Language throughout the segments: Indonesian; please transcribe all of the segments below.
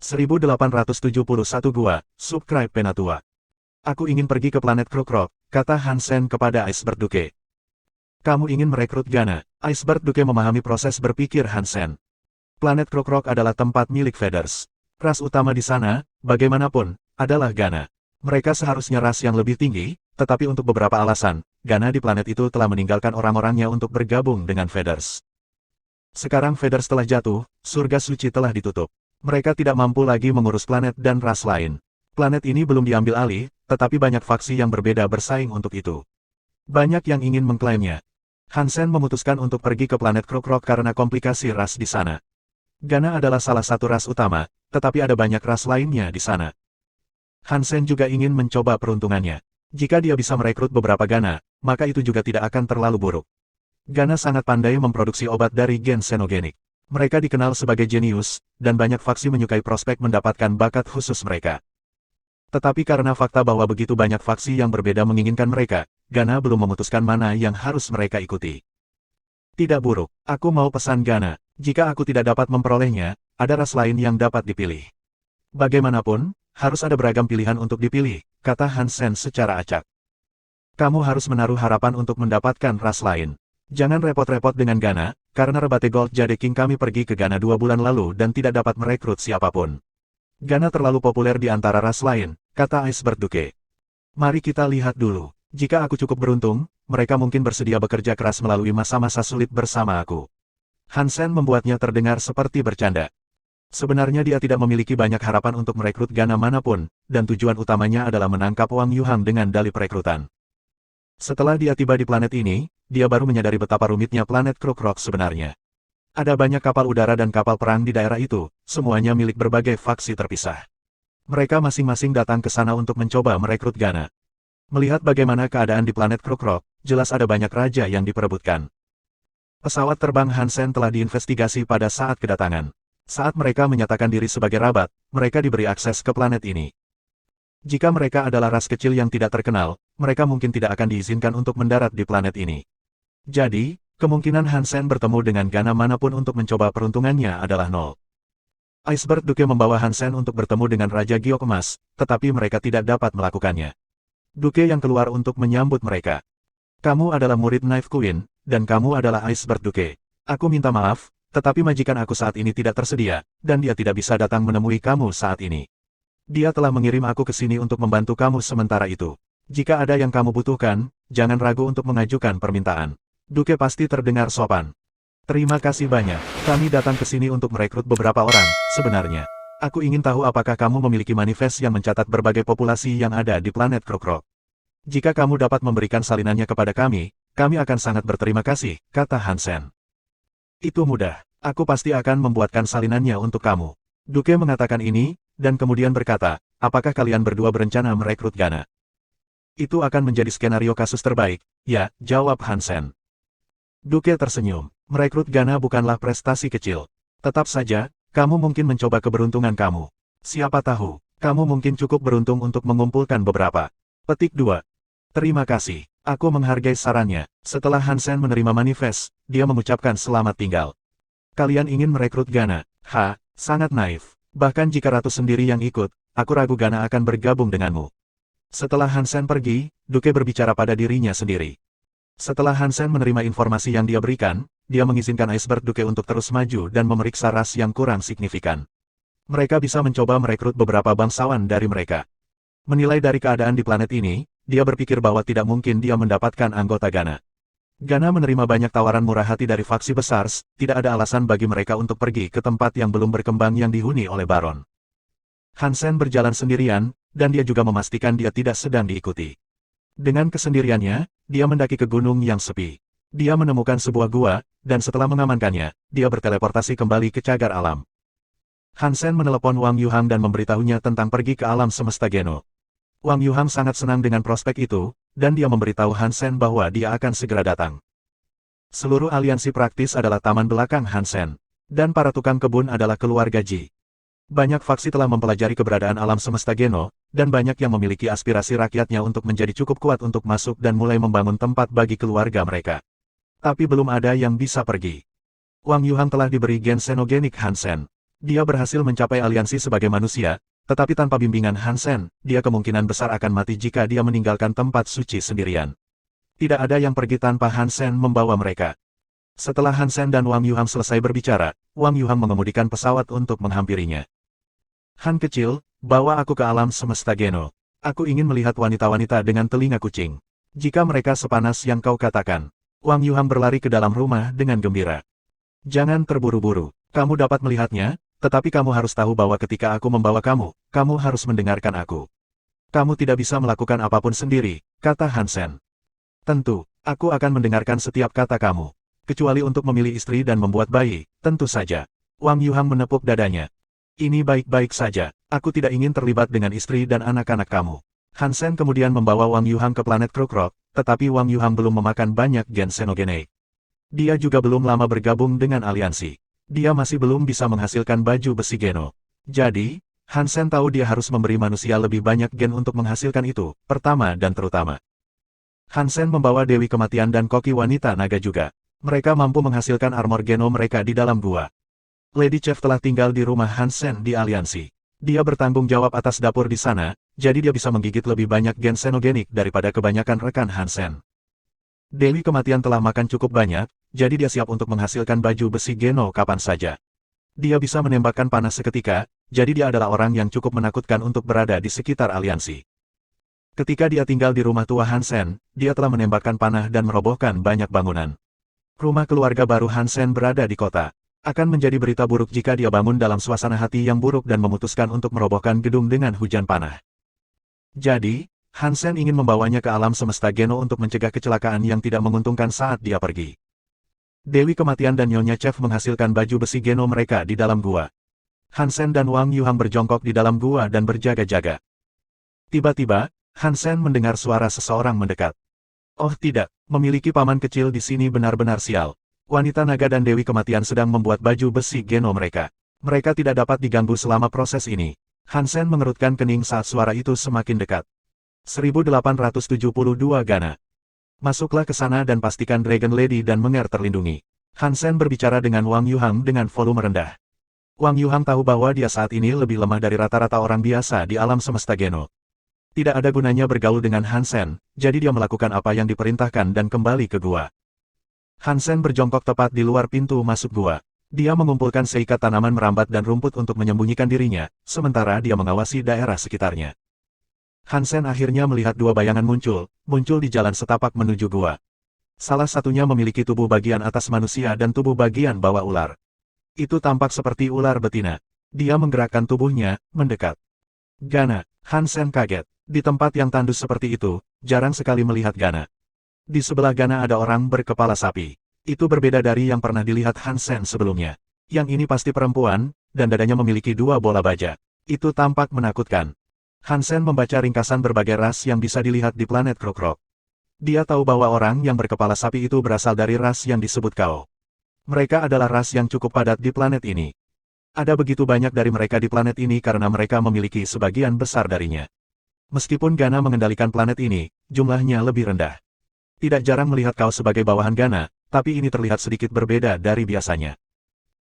1871 Gua, subscribe Penatua. Aku ingin pergi ke planet Kruk-Krok, kata Hansen kepada Iceberg Duke. Kamu ingin merekrut Gana? Iceberg Duke memahami proses berpikir Hansen. Planet Kruk-Krok adalah tempat milik Feathers. Ras utama di sana, bagaimanapun, adalah Gana. Mereka seharusnya ras yang lebih tinggi, tetapi untuk beberapa alasan, Gana di planet itu telah meninggalkan orang-orangnya untuk bergabung dengan Feathers. Sekarang Feathers telah jatuh, surga suci telah ditutup. Mereka tidak mampu lagi mengurus planet dan ras lain. Planet ini belum diambil alih, tetapi banyak faksi yang berbeda bersaing untuk itu. Banyak yang ingin mengklaimnya. Hansen memutuskan untuk pergi ke planet Kruk-Krok karena komplikasi ras di sana. Gana adalah salah satu ras utama, tetapi ada banyak ras lainnya di sana. Hansen juga ingin mencoba peruntungannya. Jika dia bisa merekrut beberapa Gana, maka itu juga tidak akan terlalu buruk. Gana sangat pandai memproduksi obat dari gen xenogenik. Mereka dikenal sebagai jenius, dan banyak faksi menyukai prospek mendapatkan bakat khusus mereka. Tetapi karena fakta bahwa begitu banyak faksi yang berbeda menginginkan mereka, Gana belum memutuskan mana yang harus mereka ikuti. Tidak buruk, aku mau pesan Gana. Jika aku tidak dapat memperolehnya, ada ras lain yang dapat dipilih. Bagaimanapun, harus ada beragam pilihan untuk dipilih, kata Hansen secara acak. Kamu harus menaruh harapan untuk mendapatkan ras lain. Jangan repot-repot dengan Gana, karena Rebate Gold Jade King kami pergi ke Gana 2 bulan lalu dan tidak dapat merekrut siapapun. Gana terlalu populer di antara ras lain, kata Iceberg Duke. Mari kita lihat dulu. Jika aku cukup beruntung, mereka mungkin bersedia bekerja keras melalui masa-masa sulit bersama aku. Hansen membuatnya terdengar seperti bercanda. Sebenarnya dia tidak memiliki banyak harapan untuk merekrut Gana manapun, dan tujuan utamanya adalah menangkap Wang Yuhang dengan dalih perekrutan. Setelah dia tiba di planet ini, dia baru menyadari betapa rumitnya planet Kruk-Krok sebenarnya. Ada banyak kapal udara dan kapal perang di daerah itu, semuanya milik berbagai faksi terpisah. Mereka masing-masing datang ke sana untuk mencoba merekrut Gana. Melihat bagaimana keadaan di planet Kruk-Krok, jelas ada banyak raja yang diperebutkan. Pesawat terbang Hansen telah diinvestigasi pada saat kedatangan. Saat mereka menyatakan diri sebagai rabat, mereka diberi akses ke planet ini. Jika mereka adalah ras kecil yang tidak terkenal, mereka mungkin tidak akan diizinkan untuk mendarat di planet ini. Jadi, kemungkinan Hansen bertemu dengan Gana manapun untuk mencoba peruntungannya adalah nol. Iceberg Duke membawa Hansen untuk bertemu dengan Raja Giok Emas, tetapi mereka tidak dapat melakukannya. Duke yang keluar untuk menyambut mereka. Kamu adalah murid Knife Queen, dan kamu adalah Iceberg Duke. Aku minta maaf, tetapi majikan aku saat ini tidak tersedia, dan dia tidak bisa datang menemui kamu saat ini. Dia telah mengirim aku ke sini untuk membantu kamu sementara itu. Jika ada yang kamu butuhkan, jangan ragu untuk mengajukan permintaan. Duke pasti terdengar sopan. Terima kasih banyak. Kami datang ke sini untuk merekrut beberapa orang, sebenarnya. Aku ingin tahu apakah kamu memiliki manifest yang mencatat berbagai populasi yang ada di planet Kruk-Krok. Jika kamu dapat memberikan salinannya kepada kami akan sangat berterima kasih, kata Hansen. Itu mudah. Aku pasti akan membuatkan salinannya untuk kamu. Duke mengatakan ini, dan kemudian berkata, apakah kalian berdua berencana merekrut Gana? Itu akan menjadi skenario kasus terbaik, ya, jawab Hansen. Duke tersenyum. Merekrut Gana bukanlah prestasi kecil. Tetap saja, kamu mungkin mencoba keberuntungan kamu. Siapa tahu, kamu mungkin cukup beruntung untuk mengumpulkan beberapa. Petik 2. Terima kasih. Aku menghargai sarannya. Setelah Hansen menerima manifest, dia mengucapkan selamat tinggal. Kalian ingin merekrut Gana? Sangat naif. Bahkan jika Ratu sendiri yang ikut, aku ragu Gana akan bergabung denganmu. Setelah Hansen pergi, Duke berbicara pada dirinya sendiri. Setelah Hansen menerima informasi yang dia berikan, dia mengizinkan Iceberg Duke untuk terus maju dan memeriksa ras yang kurang signifikan. Mereka bisa mencoba merekrut beberapa bangsawan dari mereka. Menilai dari keadaan di planet ini, dia berpikir bahwa tidak mungkin dia mendapatkan anggota Gana. Gana menerima banyak tawaran murah hati dari faksi besar, tidak ada alasan bagi mereka untuk pergi ke tempat yang belum berkembang yang dihuni oleh Baron. Hansen berjalan sendirian, dan dia juga memastikan dia tidak sedang diikuti. Dengan kesendiriannya, dia mendaki ke gunung yang sepi. Dia menemukan sebuah gua, dan setelah mengamankannya, dia berteleportasi kembali ke cagar alam. Hansen menelepon Wang Yuhang dan memberitahunya tentang pergi ke alam semesta Geno. Wang Yuhang sangat senang dengan prospek itu, dan dia memberitahu Hansen bahwa dia akan segera datang. Seluruh aliansi praktis adalah taman belakang Hansen, dan para tukang kebun adalah keluarga Ji. Banyak faksi telah mempelajari keberadaan alam semesta Geno, dan banyak yang memiliki aspirasi rakyatnya untuk menjadi cukup kuat untuk masuk dan mulai membangun tempat bagi keluarga mereka. Tapi belum ada yang bisa pergi. Wang Yuhang telah diberi gen xenogenik Hansen. Dia berhasil mencapai aliansi sebagai manusia, tetapi tanpa bimbingan Hansen, dia kemungkinan besar akan mati jika dia meninggalkan tempat suci sendirian. Tidak ada yang pergi tanpa Hansen membawa mereka. Setelah Hansen dan Wang Yuhang selesai berbicara, Wang Yuhang mengemudikan pesawat untuk menghampirinya. Han kecil, bawa aku ke alam semesta Geno. Aku ingin melihat wanita-wanita dengan telinga kucing. Jika mereka sepanas yang kau katakan. Wang Yuhang berlari ke dalam rumah dengan gembira. Jangan terburu-buru. Kamu dapat melihatnya, tetapi kamu harus tahu bahwa ketika aku membawa kamu, kamu harus mendengarkan aku. Kamu tidak bisa melakukan apapun sendiri, kata Hansen. Tentu, aku akan mendengarkan setiap kata kamu. Kecuali untuk memilih istri dan membuat bayi, tentu saja. Wang Yuhang menepuk dadanya. Ini baik-baik saja, aku tidak ingin terlibat dengan istri dan anak-anak kamu. Hansen kemudian membawa Wang Yuhang ke planet Kruk-Rok, tetapi Wang Yuhang belum memakan banyak gen xenogeneik. Dia juga belum lama bergabung dengan aliansi. Dia masih belum bisa menghasilkan baju besi Geno. Jadi, Hansen tahu dia harus memberi manusia lebih banyak gen untuk menghasilkan itu, pertama dan terutama. Hansen membawa Dewi Kematian dan koki wanita naga juga. Mereka mampu menghasilkan armor Geno mereka di dalam gua. Lady Chef telah tinggal di rumah Hansen di aliansi. Dia bertanggung jawab atas dapur di sana, jadi dia bisa menggigit lebih banyak gen xenogenik daripada kebanyakan rekan Hansen. Dewi Kematian telah makan cukup banyak, jadi dia siap untuk menghasilkan baju besi Geno kapan saja. Dia bisa menembakkan panah seketika, jadi dia adalah orang yang cukup menakutkan untuk berada di sekitar aliansi. Ketika dia tinggal di rumah tua Hansen, dia telah menembakkan panah dan merobohkan banyak bangunan. Rumah keluarga baru Hansen berada di kota. Akan menjadi berita buruk jika dia bangun dalam suasana hati yang buruk dan memutuskan untuk merobohkan gedung dengan hujan panah. Jadi, Hansen ingin membawanya ke alam semesta Geno untuk mencegah kecelakaan yang tidak menguntungkan saat dia pergi. Dewi Kematian dan Nyonya Chef menghasilkan baju besi Geno mereka di dalam gua. Hansen dan Wang Yuhang berjongkok di dalam gua dan berjaga-jaga. Tiba-tiba, Hansen mendengar suara seseorang mendekat. Oh tidak, memiliki paman kecil di sini benar-benar sial. Wanita naga dan Dewi Kematian sedang membuat baju besi Geno mereka. Mereka tidak dapat diganggu selama proses ini. Hansen mengerutkan kening saat suara itu semakin dekat. 1872 Gana. Masuklah ke sana dan pastikan Dragon Lady dan Menger terlindungi. Hansen berbicara dengan Wang Yuhang dengan volume rendah. Wang Yuhang tahu bahwa dia saat ini lebih lemah dari rata-rata orang biasa di alam semesta Geno. Tidak ada gunanya bergaul dengan Hansen, jadi dia melakukan apa yang diperintahkan dan kembali ke gua. Hansen berjongkok tepat di luar pintu masuk gua. Dia mengumpulkan seikat tanaman merambat dan rumput untuk menyembunyikan dirinya, sementara dia mengawasi daerah sekitarnya. Hansen akhirnya melihat dua bayangan muncul di jalan setapak menuju gua. Salah satunya memiliki tubuh bagian atas manusia dan tubuh bagian bawah ular. Itu tampak seperti ular betina. Dia menggerakkan tubuhnya, mendekat. Gana, Hansen kaget. Di tempat yang tandus seperti itu, jarang sekali melihat Gana. Di sebelah Gana ada orang berkepala sapi. Itu berbeda dari yang pernah dilihat Hansen sebelumnya. Yang ini pasti perempuan, dan dadanya memiliki dua bola baja. Itu tampak menakutkan. Hansen membaca ringkasan berbagai ras yang bisa dilihat di planet Kruk-Rok. Dia tahu bahwa orang yang berkepala sapi itu berasal dari ras yang disebut Kao. Mereka adalah ras yang cukup padat di planet ini. Ada begitu banyak dari mereka di planet ini karena mereka memiliki sebagian besar darinya. Meskipun Gana mengendalikan planet ini, jumlahnya lebih rendah. Tidak jarang melihat Kao sebagai bawahan Gana, tapi ini terlihat sedikit berbeda dari biasanya.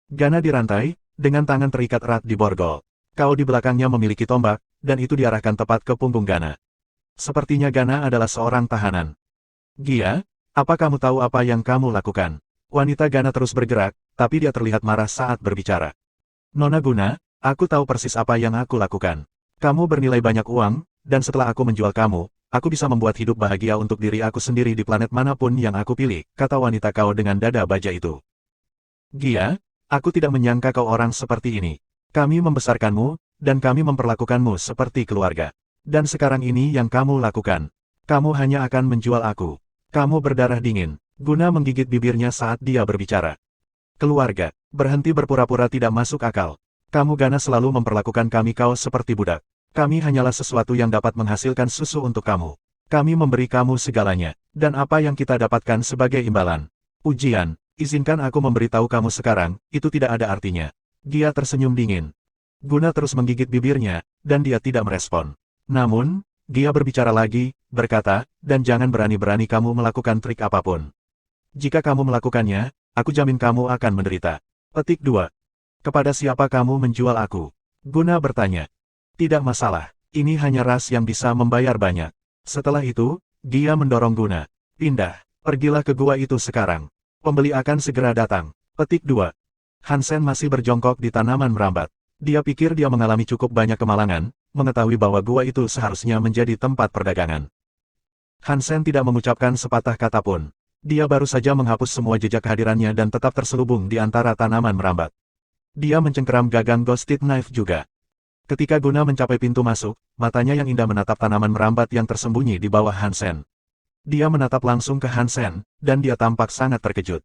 Gana dirantai, dengan tangan terikat erat di borgol. Kao di belakangnya memiliki tombak, dan itu diarahkan tepat ke punggung Gana. Sepertinya Gana adalah seorang tahanan. Gia, apa kamu tahu apa yang kamu lakukan? Wanita Gana terus bergerak, tapi dia terlihat marah saat berbicara. Nona Guna, aku tahu persis apa yang aku lakukan. Kamu bernilai banyak uang, dan setelah aku menjual kamu, aku bisa membuat hidup bahagia untuk diri aku sendiri di planet manapun yang aku pilih, kata wanita Kao dengan dada baja itu. Gia, aku tidak menyangka kau orang seperti ini. Kami membesarkanmu, dan kami memperlakukanmu seperti keluarga. Dan sekarang ini yang kamu lakukan. Kamu hanya akan menjual aku. Kamu berdarah dingin. Guna menggigit bibirnya saat dia berbicara. Keluarga, berhenti berpura-pura tidak masuk akal. Kamu Gana selalu memperlakukan kami Kao seperti budak. Kami hanyalah sesuatu yang dapat menghasilkan susu untuk kamu. Kami memberi kamu segalanya, dan apa yang kita dapatkan sebagai imbalan. Ujian, izinkan aku memberitahu kamu sekarang, itu tidak ada artinya. Gia tersenyum dingin. Guna terus menggigit bibirnya, dan dia tidak merespon. Namun, Gia berbicara lagi, berkata, dan jangan berani-berani kamu melakukan trik apapun. Jika kamu melakukannya, aku jamin kamu akan menderita. Petik 2. Kepada siapa kamu menjual aku? Guna bertanya. Tidak masalah, ini hanya ras yang bisa membayar banyak. Setelah itu, Gia mendorong Guna. Pindah, pergilah ke gua itu sekarang. Pembeli akan segera datang. Petik 2. Hansen masih berjongkok di tanaman merambat. Dia pikir dia mengalami cukup banyak kemalangan, mengetahui bahwa gua itu seharusnya menjadi tempat perdagangan. Hansen tidak mengucapkan sepatah kata pun. Dia baru saja menghapus semua jejak kehadirannya dan tetap terselubung di antara tanaman merambat. Dia mencengkeram gagang Ghosted Knife juga. Ketika Guna mencapai pintu masuk, matanya yang indah menatap tanaman merambat yang tersembunyi di bawah Hansen. Dia menatap langsung ke Hansen, dan dia tampak sangat terkejut.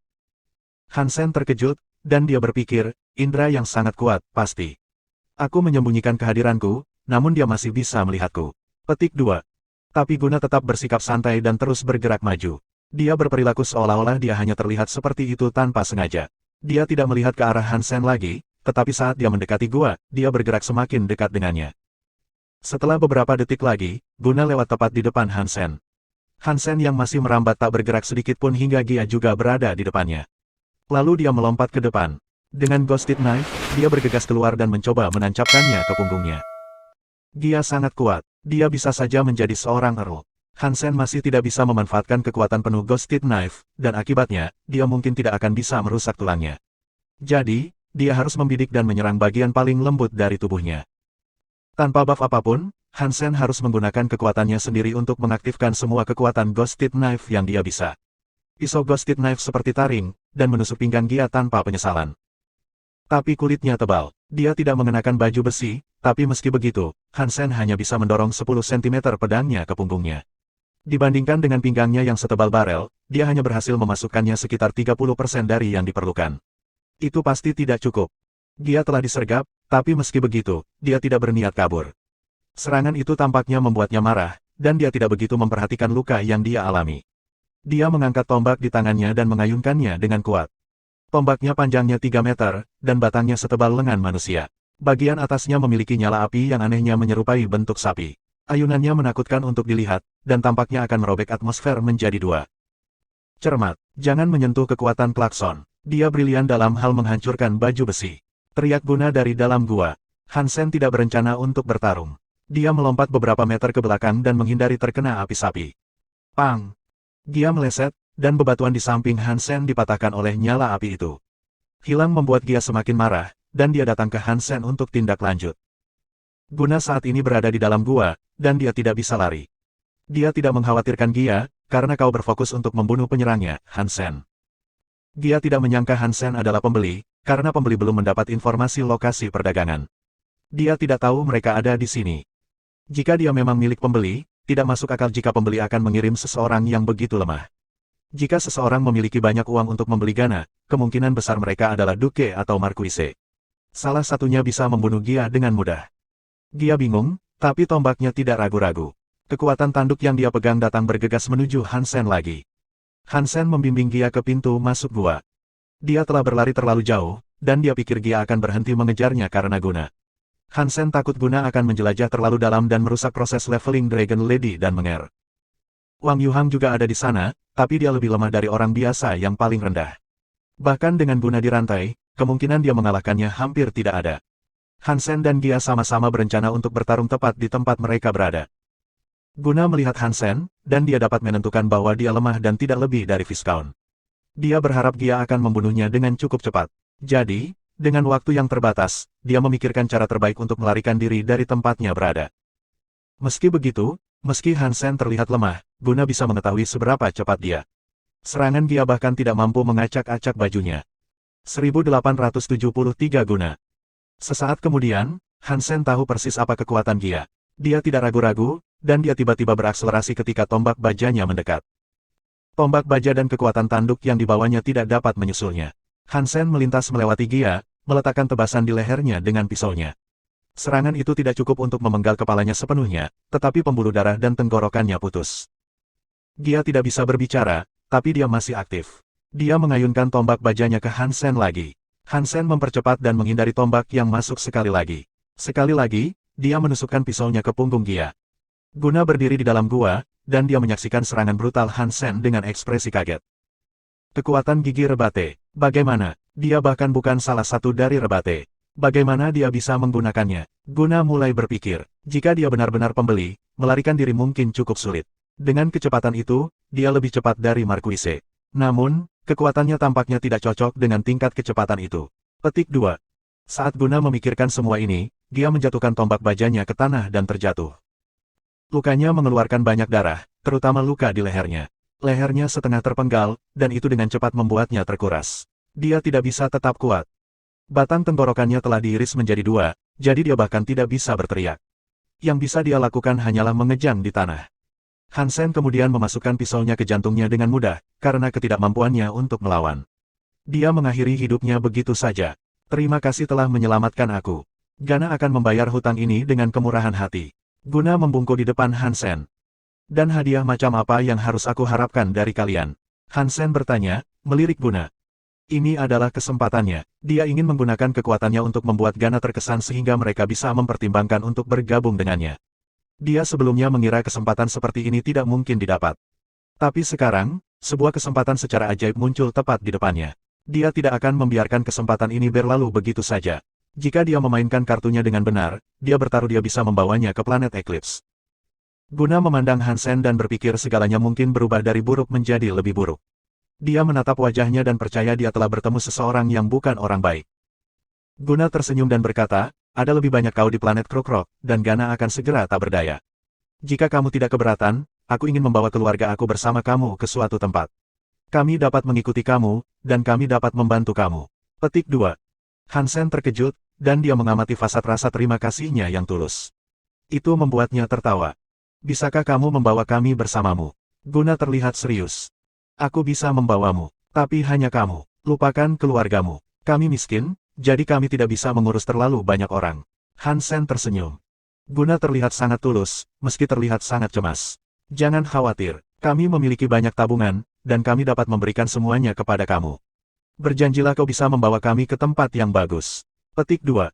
Hansen terkejut, dan dia berpikir, indera yang sangat kuat, pasti. Aku menyembunyikan kehadiranku, namun dia masih bisa melihatku. Petik 2. Tapi Guna tetap bersikap santai dan terus bergerak maju. Dia berperilaku seolah-olah dia hanya terlihat seperti itu tanpa sengaja. Dia tidak melihat ke arah Hansen lagi, tetapi saat dia mendekati gua, dia bergerak semakin dekat dengannya. Setelah beberapa detik lagi, Guna lewat tepat di depan Hansen. Hansen yang masih merambat tak bergerak sedikit pun hingga Gia juga berada di depannya. Lalu dia melompat ke depan. Dengan Ghosted Knife, dia bergegas keluar dan mencoba menancapkannya ke punggungnya. Gia sangat kuat, dia bisa saja menjadi seorang Earl. Hansen masih tidak bisa memanfaatkan kekuatan penuh Ghosted Knife, dan akibatnya, dia mungkin tidak akan bisa merusak tulangnya. Jadi, dia harus membidik dan menyerang bagian paling lembut dari tubuhnya. Tanpa buff apapun, Hansen harus menggunakan kekuatannya sendiri untuk mengaktifkan semua kekuatan Ghosted Knife yang dia bisa. Pisau Ghosted Knife seperti taring, dan menusuk pinggang Gia tanpa penyesalan. Tapi kulitnya tebal. Dia tidak mengenakan baju besi, tapi meski begitu, Hansen hanya bisa mendorong 10 cm pedangnya ke punggungnya. Dibandingkan dengan pinggangnya yang setebal barel, dia hanya berhasil memasukkannya sekitar 30% dari yang diperlukan. Itu pasti tidak cukup. Gia telah disergap, tapi meski begitu, dia tidak berniat kabur. Serangan itu tampaknya membuatnya marah, dan dia tidak begitu memperhatikan luka yang dia alami. Dia mengangkat tombak di tangannya dan mengayunkannya dengan kuat. Tombaknya panjangnya 3 meter, dan batangnya setebal lengan manusia. Bagian atasnya memiliki nyala api yang anehnya menyerupai bentuk sapi. Ayunannya menakutkan untuk dilihat, dan tampaknya akan merobek atmosfer menjadi dua. Cermat, jangan menyentuh kekuatan klakson. Dia brilian dalam hal menghancurkan baju besi. Teriak Guna dari dalam gua. Hansen tidak berencana untuk bertarung. Dia melompat beberapa meter ke belakang dan menghindari terkena api sapi. Pang! Gia meleset, dan bebatuan di samping Hansen dipatahkan oleh nyala api itu. Hilang membuat Gia semakin marah, dan dia datang ke Hansen untuk tindak lanjut. Guna saat ini berada di dalam gua, dan dia tidak bisa lari. Dia tidak mengkhawatirkan Gia, karena kau berfokus untuk membunuh penyerangnya, Hansen. Gia tidak menyangka Hansen adalah pembeli, karena pembeli belum mendapat informasi lokasi perdagangan. Dia tidak tahu mereka ada di sini. Jika dia memang milik pembeli, tidak masuk akal jika pembeli akan mengirim seseorang yang begitu lemah. Jika seseorang memiliki banyak uang untuk membeli Gana, kemungkinan besar mereka adalah Duke atau Marquise. Salah satunya bisa membunuh Gia dengan mudah. Gia bingung, tapi tombaknya tidak ragu-ragu. Kekuatan tanduk yang dia pegang datang bergegas menuju Hansen lagi. Hansen membimbing Gia ke pintu masuk gua. Dia telah berlari terlalu jauh, dan dia pikir Gia akan berhenti mengejarnya karena Guna. Hansen takut Guna akan menjelajah terlalu dalam dan merusak proses leveling Dragon Lady dan Menger. Wang Yuhang juga ada di sana, tapi dia lebih lemah dari orang biasa yang paling rendah. Bahkan dengan Guna dirantai, kemungkinan dia mengalahkannya hampir tidak ada. Hansen dan Gia sama-sama berencana untuk bertarung tepat di tempat mereka berada. Guna melihat Hansen, dan dia dapat menentukan bahwa dia lemah dan tidak lebih dari Viscount. Dia berharap Gia akan membunuhnya dengan cukup cepat. Jadi, dengan waktu yang terbatas, dia memikirkan cara terbaik untuk melarikan diri dari tempatnya berada. Meski begitu, meski Hansen terlihat lemah, Guna bisa mengetahui seberapa cepat dia. Serangan Gia bahkan tidak mampu mengacak-acak bajunya. 1873 Guna. Sesaat kemudian, Hansen tahu persis apa kekuatan Gia. Dia tidak ragu-ragu, dan dia tiba-tiba berakselerasi ketika tombak bajanya mendekat. Tombak baja dan kekuatan tanduk yang dibawanya tidak dapat menyusulnya. Hansen melintas melewati Gia, meletakkan tebasan di lehernya dengan pisaunya. Serangan itu tidak cukup untuk memenggal kepalanya sepenuhnya, tetapi pembuluh darah dan tenggorokannya putus. Gia tidak bisa berbicara, tapi dia masih aktif. Dia mengayunkan tombak bajanya ke Hansen lagi. Hansen mempercepat dan menghindari tombak yang masuk sekali lagi. Sekali lagi, dia menusukkan pisaunya ke punggung Gia. Guna berdiri di dalam gua, dan dia menyaksikan serangan brutal Hansen dengan ekspresi kaget. Kekuatan gigi rebate, bagaimana? Dia bahkan bukan salah satu dari rebate. Bagaimana dia bisa menggunakannya? Guna mulai berpikir, jika dia benar-benar pembeli, melarikan diri mungkin cukup sulit. Dengan kecepatan itu, dia lebih cepat dari Marquise. Namun, kekuatannya tampaknya tidak cocok dengan tingkat kecepatan itu. Petik 2. Saat Guna memikirkan semua ini, dia menjatuhkan tombak bajanya ke tanah dan terjatuh. Lukanya mengeluarkan banyak darah, terutama luka di lehernya. Lehernya setengah terpenggal, dan itu dengan cepat membuatnya terkuras. Dia tidak bisa tetap kuat. Batang tenggorokannya telah diiris menjadi dua, jadi dia bahkan tidak bisa berteriak. Yang bisa dia lakukan hanyalah mengejang di tanah. Hansen kemudian memasukkan pisaunya ke jantungnya dengan mudah, karena ketidakmampuannya untuk melawan. Dia mengakhiri hidupnya begitu saja. Terima kasih telah menyelamatkan aku. Gana akan membayar hutang ini dengan kemurahan hati. Guna membungkuk di depan Hansen. Dan hadiah macam apa yang harus aku harapkan dari kalian? Hansen bertanya, melirik Guna. Ini adalah kesempatannya. Dia ingin menggunakan kekuatannya untuk membuat Gana terkesan sehingga mereka bisa mempertimbangkan untuk bergabung dengannya. Dia sebelumnya mengira kesempatan seperti ini tidak mungkin didapat. Tapi sekarang, sebuah kesempatan secara ajaib muncul tepat di depannya. Dia tidak akan membiarkan kesempatan ini berlalu begitu saja. Jika dia memainkan kartunya dengan benar, dia bertaruh dia bisa membawanya ke planet Eclipse. Guna memandang Hansen dan berpikir segalanya mungkin berubah dari buruk menjadi lebih buruk. Dia menatap wajahnya dan percaya dia telah bertemu seseorang yang bukan orang baik. Guna tersenyum dan berkata, ada lebih banyak kau di planet Kruk-Rok, dan Gana akan segera tak berdaya. Jika kamu tidak keberatan, aku ingin membawa keluarga aku bersama kamu ke suatu tempat. Kami dapat mengikuti kamu, dan kami dapat membantu kamu. Petik 2. Hansen terkejut, dan dia mengamati fasad rasa terima kasihnya yang tulus. Itu membuatnya tertawa. Bisakah kamu membawa kami bersamamu? Guna terlihat serius. Aku bisa membawamu, tapi hanya kamu. Lupakan keluargamu. Kami miskin, jadi kami tidak bisa mengurus terlalu banyak orang. Hansen tersenyum. Guna terlihat sangat tulus, meski terlihat sangat cemas. Jangan khawatir, kami memiliki banyak tabungan, dan kami dapat memberikan semuanya kepada kamu. Berjanjilah kau bisa membawa kami ke tempat yang bagus. Petik 2.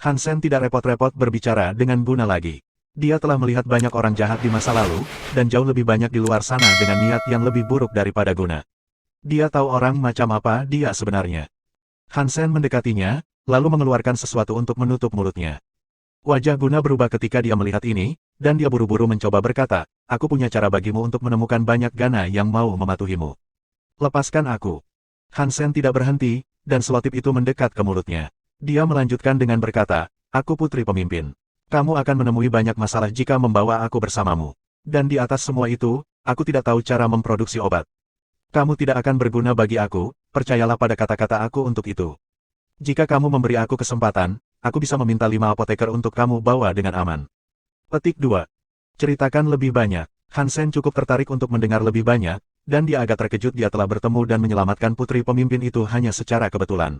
Hansen tidak repot-repot berbicara dengan Guna lagi. Dia telah melihat banyak orang jahat di masa lalu, dan jauh lebih banyak di luar sana dengan niat yang lebih buruk daripada Guna. Dia tahu orang macam apa dia sebenarnya. Hansen mendekatinya, lalu mengeluarkan sesuatu untuk menutup mulutnya. Wajah Guna berubah ketika dia melihat ini, dan dia buru-buru mencoba berkata, aku punya cara bagimu untuk menemukan banyak Gana yang mau mematuhimu. Lepaskan aku. Hansen tidak berhenti, dan selotip itu mendekat ke mulutnya. Dia melanjutkan dengan berkata, aku putri pemimpin. Kamu akan menemui banyak masalah jika membawa aku bersamamu. Dan di atas semua itu, aku tidak tahu cara memproduksi obat. Kamu tidak akan berguna bagi aku, percayalah pada kata-kata aku untuk itu. Jika kamu memberi aku kesempatan, aku bisa meminta 5 apoteker untuk kamu bawa dengan aman. Petik 2. Ceritakan lebih banyak. Hansen cukup tertarik untuk mendengar lebih banyak, dan dia agak terkejut dia telah bertemu dan menyelamatkan putri pemimpin itu hanya secara kebetulan.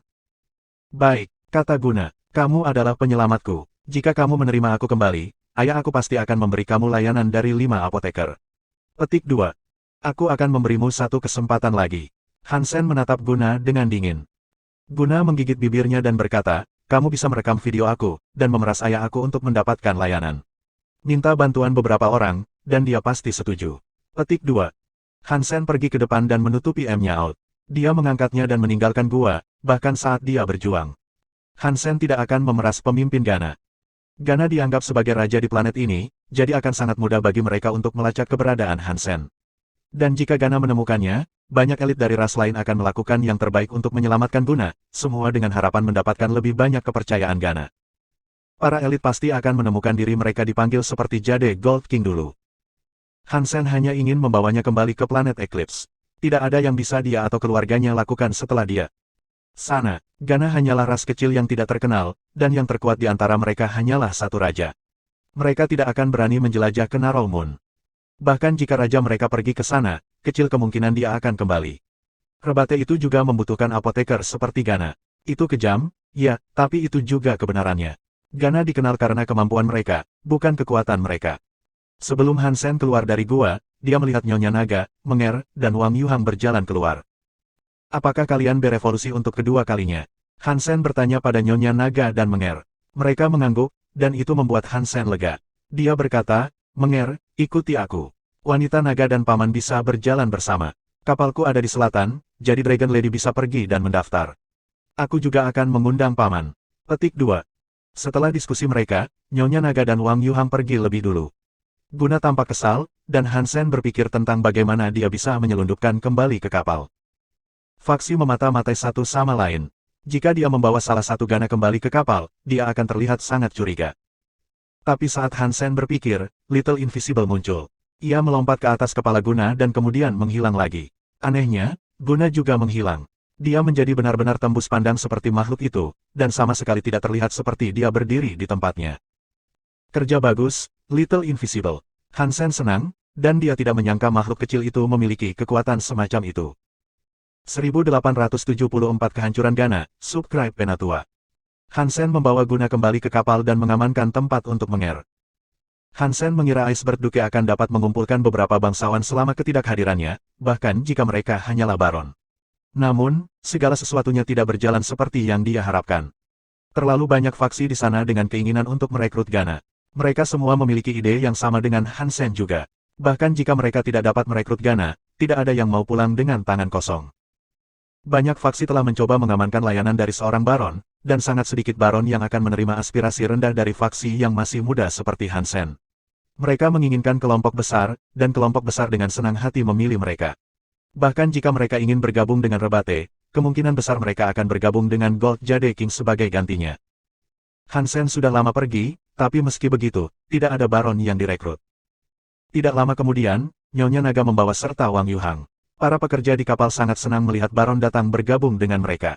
Baik, kata Guna, kamu adalah penyelamatku. Jika kamu menerima aku kembali, ayah aku pasti akan memberi kamu layanan dari 5 apoteker. Petik 2. Aku akan memberimu satu kesempatan lagi. Hansen menatap Guna dengan dingin. Guna menggigit bibirnya dan berkata, kamu bisa merekam video aku, dan memeras ayah aku untuk mendapatkan layanan. Minta bantuan beberapa orang, dan dia pasti setuju. Petik 2. Hansen pergi ke depan dan menutupi M-nya out. Dia mengangkatnya dan meninggalkan gua, bahkan saat dia berjuang. Hansen tidak akan memeras pemimpin Gana. Gana dianggap sebagai raja di planet ini, jadi akan sangat mudah bagi mereka untuk melacak keberadaan Hansen. Dan jika Gana menemukannya, banyak elit dari ras lain akan melakukan yang terbaik untuk menyelamatkan Guna, semua dengan harapan mendapatkan lebih banyak kepercayaan Gana. Para elit pasti akan menemukan diri mereka dipanggil seperti Jade Gold King dulu. Hansen hanya ingin membawanya kembali ke planet Eclipse. Tidak ada yang bisa dia atau keluarganya lakukan setelah dia. Sana, Gana hanyalah ras kecil yang tidak terkenal, dan yang terkuat di antara mereka hanyalah satu raja. Mereka tidak akan berani menjelajah ke Narol Moon. Bahkan jika raja mereka pergi ke sana, kecil kemungkinan dia akan kembali. Rebate itu juga membutuhkan apoteker seperti Gana. Itu kejam, ya, tapi itu juga kebenarannya. Gana dikenal karena kemampuan mereka, bukan kekuatan mereka. Sebelum Hansen keluar dari gua, dia melihat Nyonya Naga, Menger, dan Wang Yuhang berjalan keluar. Apakah kalian berevolusi untuk kedua kalinya? Hansen bertanya pada Nyonya Naga dan Menger. Mereka mengangguk, dan itu membuat Hansen lega. Dia berkata, Menger, ikuti aku. Wanita naga dan paman bisa berjalan bersama. Kapalku ada di selatan, jadi Dragon Lady bisa pergi dan mendaftar. Aku juga akan mengundang paman. Petik 2. Setelah diskusi mereka, Nyonya Naga dan Wang Yuhang pergi lebih dulu. Guna tampak kesal, dan Hansen berpikir tentang bagaimana dia bisa menyelundupkan kembali ke kapal. Faksi memata-matai satu sama lain. Jika dia membawa salah satu Gana kembali ke kapal, dia akan terlihat sangat curiga. Tapi saat Hansen berpikir, Little Invisible muncul. Ia melompat ke atas kepala Guna dan kemudian menghilang lagi. Anehnya, Guna juga menghilang. Dia menjadi benar-benar tembus pandang seperti makhluk itu, dan sama sekali tidak terlihat seperti dia berdiri di tempatnya. Kerja bagus, Little Invisible. Hansen senang, dan dia tidak menyangka makhluk kecil itu memiliki kekuatan semacam itu. 1874 Kehancuran Gana, Subscribe Penatua. Hansen membawa Guna kembali ke kapal dan mengamankan tempat untuk menger. Hansen mengira Iceberg Duke akan dapat mengumpulkan beberapa bangsawan selama ketidakhadirannya, bahkan jika mereka hanyalah baron. Namun, segala sesuatunya tidak berjalan seperti yang dia harapkan. Terlalu banyak faksi di sana dengan keinginan untuk merekrut Gana. Mereka semua memiliki ide yang sama dengan Hansen juga. Bahkan jika mereka tidak dapat merekrut Gana, tidak ada yang mau pulang dengan tangan kosong. Banyak faksi telah mencoba mengamankan layanan dari seorang baron, dan sangat sedikit baron yang akan menerima aspirasi rendah dari faksi yang masih muda seperti Hansen. Mereka menginginkan kelompok besar, dan kelompok besar dengan senang hati memilih mereka. Bahkan jika mereka ingin bergabung dengan Rebate, kemungkinan besar mereka akan bergabung dengan Gold Jade King sebagai gantinya. Hansen sudah lama pergi, tapi meski begitu, tidak ada baron yang direkrut. Tidak lama kemudian, Nyonya Naga membawa serta Wang Yuhang. Para pekerja di kapal sangat senang melihat baron datang bergabung dengan mereka.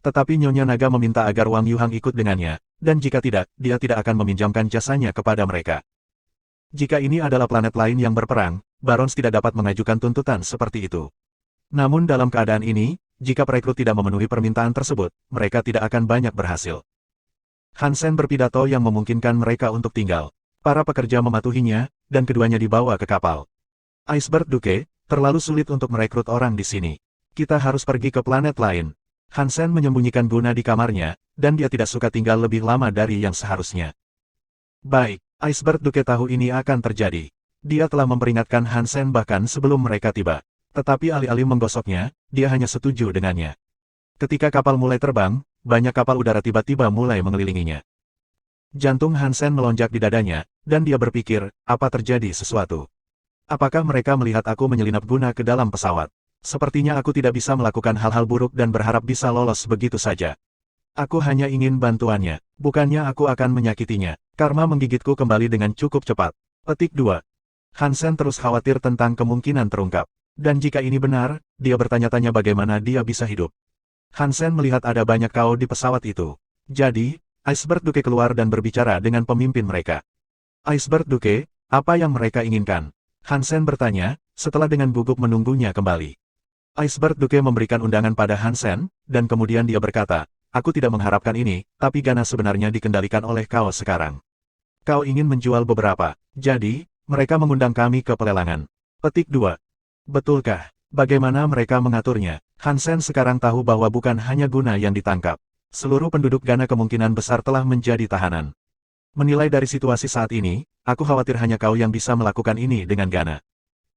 Tetapi Nyonya Naga meminta agar Wang Yuhang ikut dengannya, dan jika tidak, dia tidak akan meminjamkan jasanya kepada mereka. Jika ini adalah planet lain yang berperang, Barons tidak dapat mengajukan tuntutan seperti itu. Namun dalam keadaan ini, jika perekrut tidak memenuhi permintaan tersebut, mereka tidak akan banyak berhasil. Hansen berpidato yang memungkinkan mereka untuk tinggal. Para pekerja mematuhinya, dan keduanya dibawa ke kapal. Iceberg Duke, terlalu sulit untuk merekrut orang di sini. Kita harus pergi ke planet lain. Hansen menyembunyikan Guna di kamarnya, dan dia tidak suka tinggal lebih lama dari yang seharusnya. Baik. Iceberg Duke tahu ini akan terjadi. Dia telah memperingatkan Hansen bahkan sebelum mereka tiba. Tetapi alih-alih menggosoknya, dia hanya setuju dengannya. Ketika kapal mulai terbang, banyak kapal udara tiba-tiba mulai mengelilinginya. Jantung Hansen melonjak di dadanya, dan dia berpikir, apa terjadi sesuatu? Apakah mereka melihat aku menyelinap Guna ke dalam pesawat? Sepertinya aku tidak bisa melakukan hal-hal buruk dan berharap bisa lolos begitu saja. Aku hanya ingin bantuannya, bukannya aku akan menyakitinya. Karma menggigitku kembali dengan cukup cepat. Petik 2. Hansen terus khawatir tentang kemungkinan terungkap. Dan jika ini benar, dia bertanya-tanya bagaimana dia bisa hidup. Hansen melihat ada banyak kaos di pesawat itu. Jadi, Iceberg Duke keluar dan berbicara dengan pemimpin mereka. Iceberg Duke, apa yang mereka inginkan? Hansen bertanya, setelah dengan gugup menunggunya kembali. Iceberg Duke memberikan undangan pada Hansen, dan kemudian dia berkata, aku tidak mengharapkan ini, tapi Gana sebenarnya dikendalikan oleh kau sekarang. Kau ingin menjual beberapa, jadi, mereka mengundang kami ke pelelangan. Petik 2. Betulkah? Bagaimana mereka mengaturnya? Hansen sekarang tahu bahwa bukan hanya Guna yang ditangkap. Seluruh penduduk Gana kemungkinan besar telah menjadi tahanan. Menilai dari situasi saat ini, aku khawatir hanya kau yang bisa melakukan ini dengan Gana.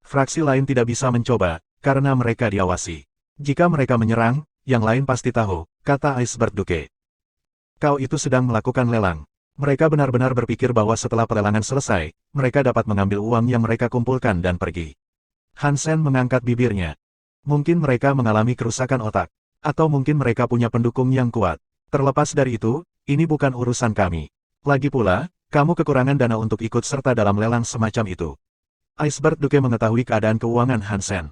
Fraksi lain tidak bisa mencoba, karena mereka diawasi. Jika mereka menyerang, yang lain pasti tahu, kata Iceberg Duke. Kau itu sedang melakukan lelang. Mereka benar-benar berpikir bahwa setelah pelelangan selesai, mereka dapat mengambil uang yang mereka kumpulkan dan pergi. Hansen mengangkat bibirnya. Mungkin mereka mengalami kerusakan otak. Atau mungkin mereka punya pendukung yang kuat. Terlepas dari itu, ini bukan urusan kami. Lagi pula, kamu kekurangan dana untuk ikut serta dalam lelang semacam itu. Iceberg Duke mengetahui keadaan keuangan Hansen.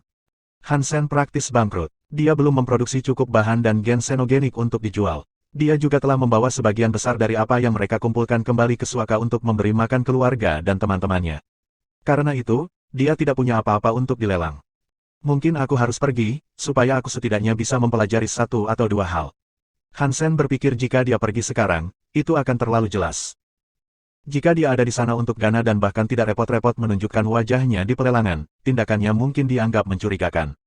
Hansen praktis bangkrut. Dia belum memproduksi cukup bahan dan gen xenogenik untuk dijual. Dia juga telah membawa sebagian besar dari apa yang mereka kumpulkan kembali ke Suaka untuk memberi makan keluarga dan teman-temannya. Karena itu, dia tidak punya apa-apa untuk dilelang. Mungkin aku harus pergi, supaya aku setidaknya bisa mempelajari satu atau dua hal. Hansen berpikir jika dia pergi sekarang, itu akan terlalu jelas. Jika dia ada di sana untuk Gana dan bahkan tidak repot-repot menunjukkan wajahnya di pelelangan, tindakannya mungkin dianggap mencurigakan.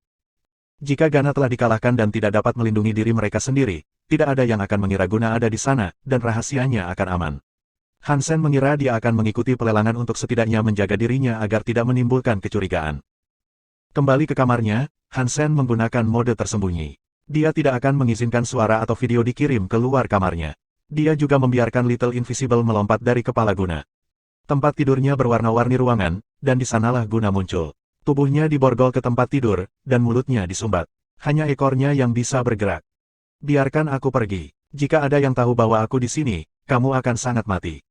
Jika Gana telah dikalahkan dan tidak dapat melindungi diri mereka sendiri, tidak ada yang akan mengira Guna ada di sana, dan rahasianya akan aman. Hansen mengira dia akan mengikuti pelelangan untuk setidaknya menjaga dirinya agar tidak menimbulkan kecurigaan. Kembali ke kamarnya, Hansen menggunakan mode tersembunyi. Dia tidak akan mengizinkan suara atau video dikirim ke luar kamarnya. Dia juga membiarkan Little Invisible melompat dari kepala Guna. Tempat tidurnya berwarna-warni ruangan, dan di sanalah Guna muncul. Tubuhnya diborgol ke tempat tidur, dan mulutnya disumbat. Hanya ekornya yang bisa bergerak. Biarkan aku pergi. Jika ada yang tahu bahwa aku di sini, kamu akan sangat mati.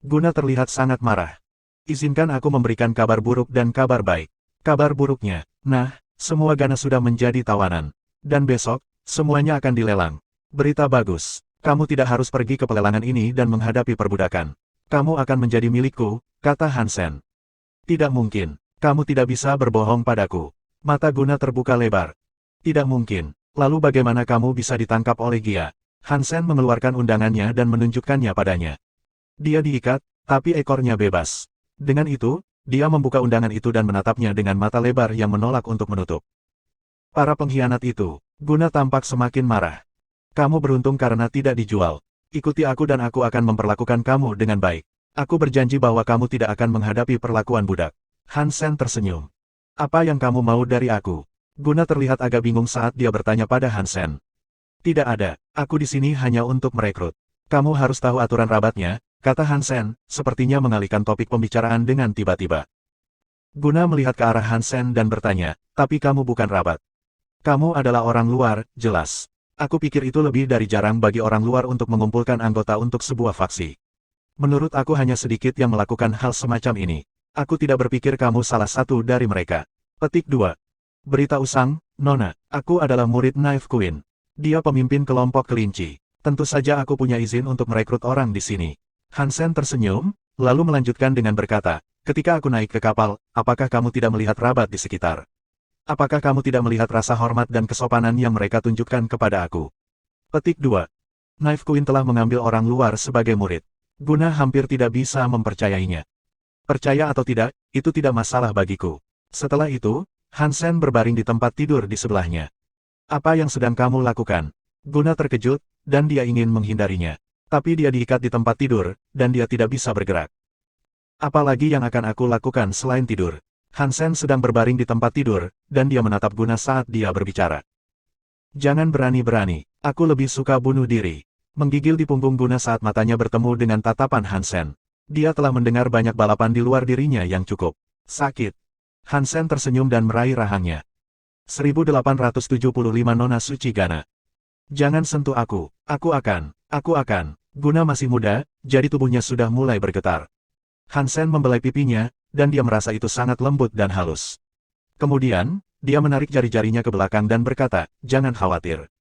Guna terlihat sangat marah. Izinkan aku memberikan kabar buruk dan kabar baik. Kabar buruknya, nah, semua Gana sudah menjadi tawanan. Dan besok, semuanya akan dilelang. Berita bagus, kamu tidak harus pergi ke pelelangan ini dan menghadapi perbudakan. Kamu akan menjadi milikku, kata Hansen. Tidak mungkin, kamu tidak bisa berbohong padaku. Mata Guna terbuka lebar. Tidak mungkin, lalu bagaimana kamu bisa ditangkap oleh Gia? Hansen mengeluarkan undangannya dan menunjukkannya padanya. Dia diikat, tapi ekornya bebas. Dengan itu, dia membuka undangan itu dan menatapnya dengan mata lebar yang menolak untuk menutup. Para pengkhianat itu, Guna tampak semakin marah. Kamu beruntung karena tidak dijual. Ikuti aku dan aku akan memperlakukan kamu dengan baik. Aku berjanji bahwa kamu tidak akan menghadapi perlakuan budak. Hansen tersenyum. Apa yang kamu mau dari aku? Guna terlihat agak bingung saat dia bertanya pada Hansen. Tidak ada, aku di sini hanya untuk merekrut. Kamu harus tahu aturan rabatnya, kata Hansen, sepertinya mengalihkan topik pembicaraan dengan tiba-tiba. Guna melihat ke arah Hansen dan bertanya, tapi kamu bukan rabat. Kamu adalah orang luar, jelas. Aku pikir itu lebih dari jarang bagi orang luar untuk mengumpulkan anggota untuk sebuah faksi. Menurut aku hanya sedikit yang melakukan hal semacam ini. Aku tidak berpikir kamu salah satu dari mereka. Petik 2. Berita usang, Nona, aku adalah murid Knife Queen. Dia pemimpin kelompok kelinci. Tentu saja aku punya izin untuk merekrut orang di sini. Hansen tersenyum, lalu melanjutkan dengan berkata, ketika aku naik ke kapal, apakah kamu tidak melihat rabat di sekitar? Apakah kamu tidak melihat rasa hormat dan kesopanan yang mereka tunjukkan kepada aku? Petik 2. Knife Queen telah mengambil orang luar sebagai murid. Guna hampir tidak bisa mempercayainya. Percaya atau tidak, itu tidak masalah bagiku. Setelah itu, Hansen berbaring di tempat tidur di sebelahnya. Apa yang sedang kamu lakukan? Guna terkejut, dan dia ingin menghindarinya. Tapi dia diikat di tempat tidur, dan dia tidak bisa bergerak. Apalagi yang akan aku lakukan selain tidur? Hansen sedang berbaring di tempat tidur, dan dia menatap Guna saat dia berbicara. Jangan berani-berani, aku lebih suka bunuh diri. Menggigil di punggung Guna saat matanya bertemu dengan tatapan Hansen. Dia telah mendengar banyak balapan di luar dirinya yang cukup sakit. Hansen tersenyum dan meraih rahangnya. 1875 Nona Suci Gana. Jangan sentuh aku, aku akan. Guna masih muda, jadi tubuhnya sudah mulai bergetar. Hansen membelai pipinya, dan dia merasa itu sangat lembut dan halus. Kemudian, dia menarik jari-jarinya ke belakang dan berkata, jangan khawatir.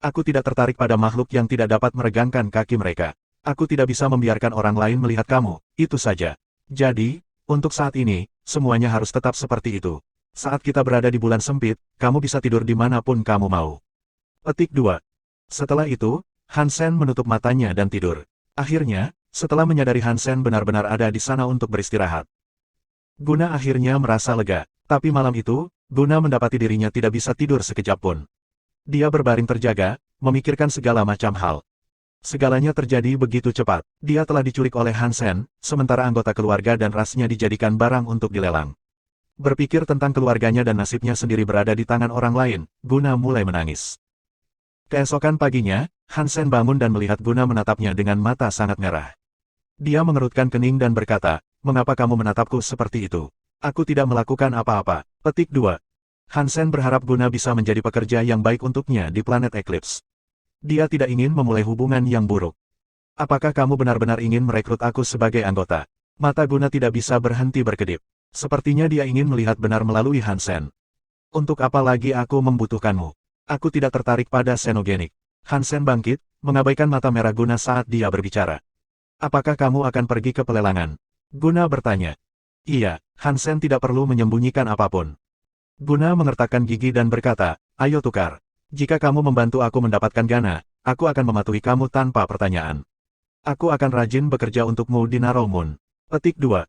Aku tidak tertarik pada makhluk yang tidak dapat meregangkan kaki mereka. Aku tidak bisa membiarkan orang lain melihat kamu, itu saja. Jadi, untuk saat ini, semuanya harus tetap seperti itu. Saat kita berada di bulan sempit, kamu bisa tidur dimanapun kamu mau. Petik 2. Setelah itu, Hansen menutup matanya dan tidur. Akhirnya, setelah menyadari Hansen benar-benar ada di sana untuk beristirahat. Guna akhirnya merasa lega, tapi malam itu, Guna mendapati dirinya tidak bisa tidur sekejap pun. Dia berbaring terjaga, memikirkan segala macam hal. Segalanya terjadi begitu cepat. Dia telah diculik oleh Hansen, sementara anggota keluarga dan rasnya dijadikan barang untuk dilelang. Berpikir tentang keluarganya dan nasibnya sendiri berada di tangan orang lain, Guna mulai menangis. Keesokan paginya, Hansen bangun dan melihat Guna menatapnya dengan mata sangat merah. Dia mengerutkan kening dan berkata, mengapa kamu menatapku seperti itu? Aku tidak melakukan apa-apa. Petik 2. Hansen berharap Guna bisa menjadi pekerja yang baik untuknya di planet Eclipse. Dia tidak ingin memulai hubungan yang buruk. Apakah kamu benar-benar ingin merekrut aku sebagai anggota? Mata Guna tidak bisa berhenti berkedip. Sepertinya dia ingin melihat benar melalui Hansen. Untuk apa lagi aku membutuhkanmu? Aku tidak tertarik pada Xenogenik. Hansen bangkit, mengabaikan mata merah Guna saat dia berbicara. Apakah kamu akan pergi ke pelelangan? Guna bertanya. Iya, Hansen tidak perlu menyembunyikan apapun. Guna mengertakkan gigi dan berkata, ayo tukar. Jika kamu membantu aku mendapatkan Gana, aku akan mematuhi kamu tanpa pertanyaan. Aku akan rajin bekerja untukmu di Narrow Moon. Petik 2.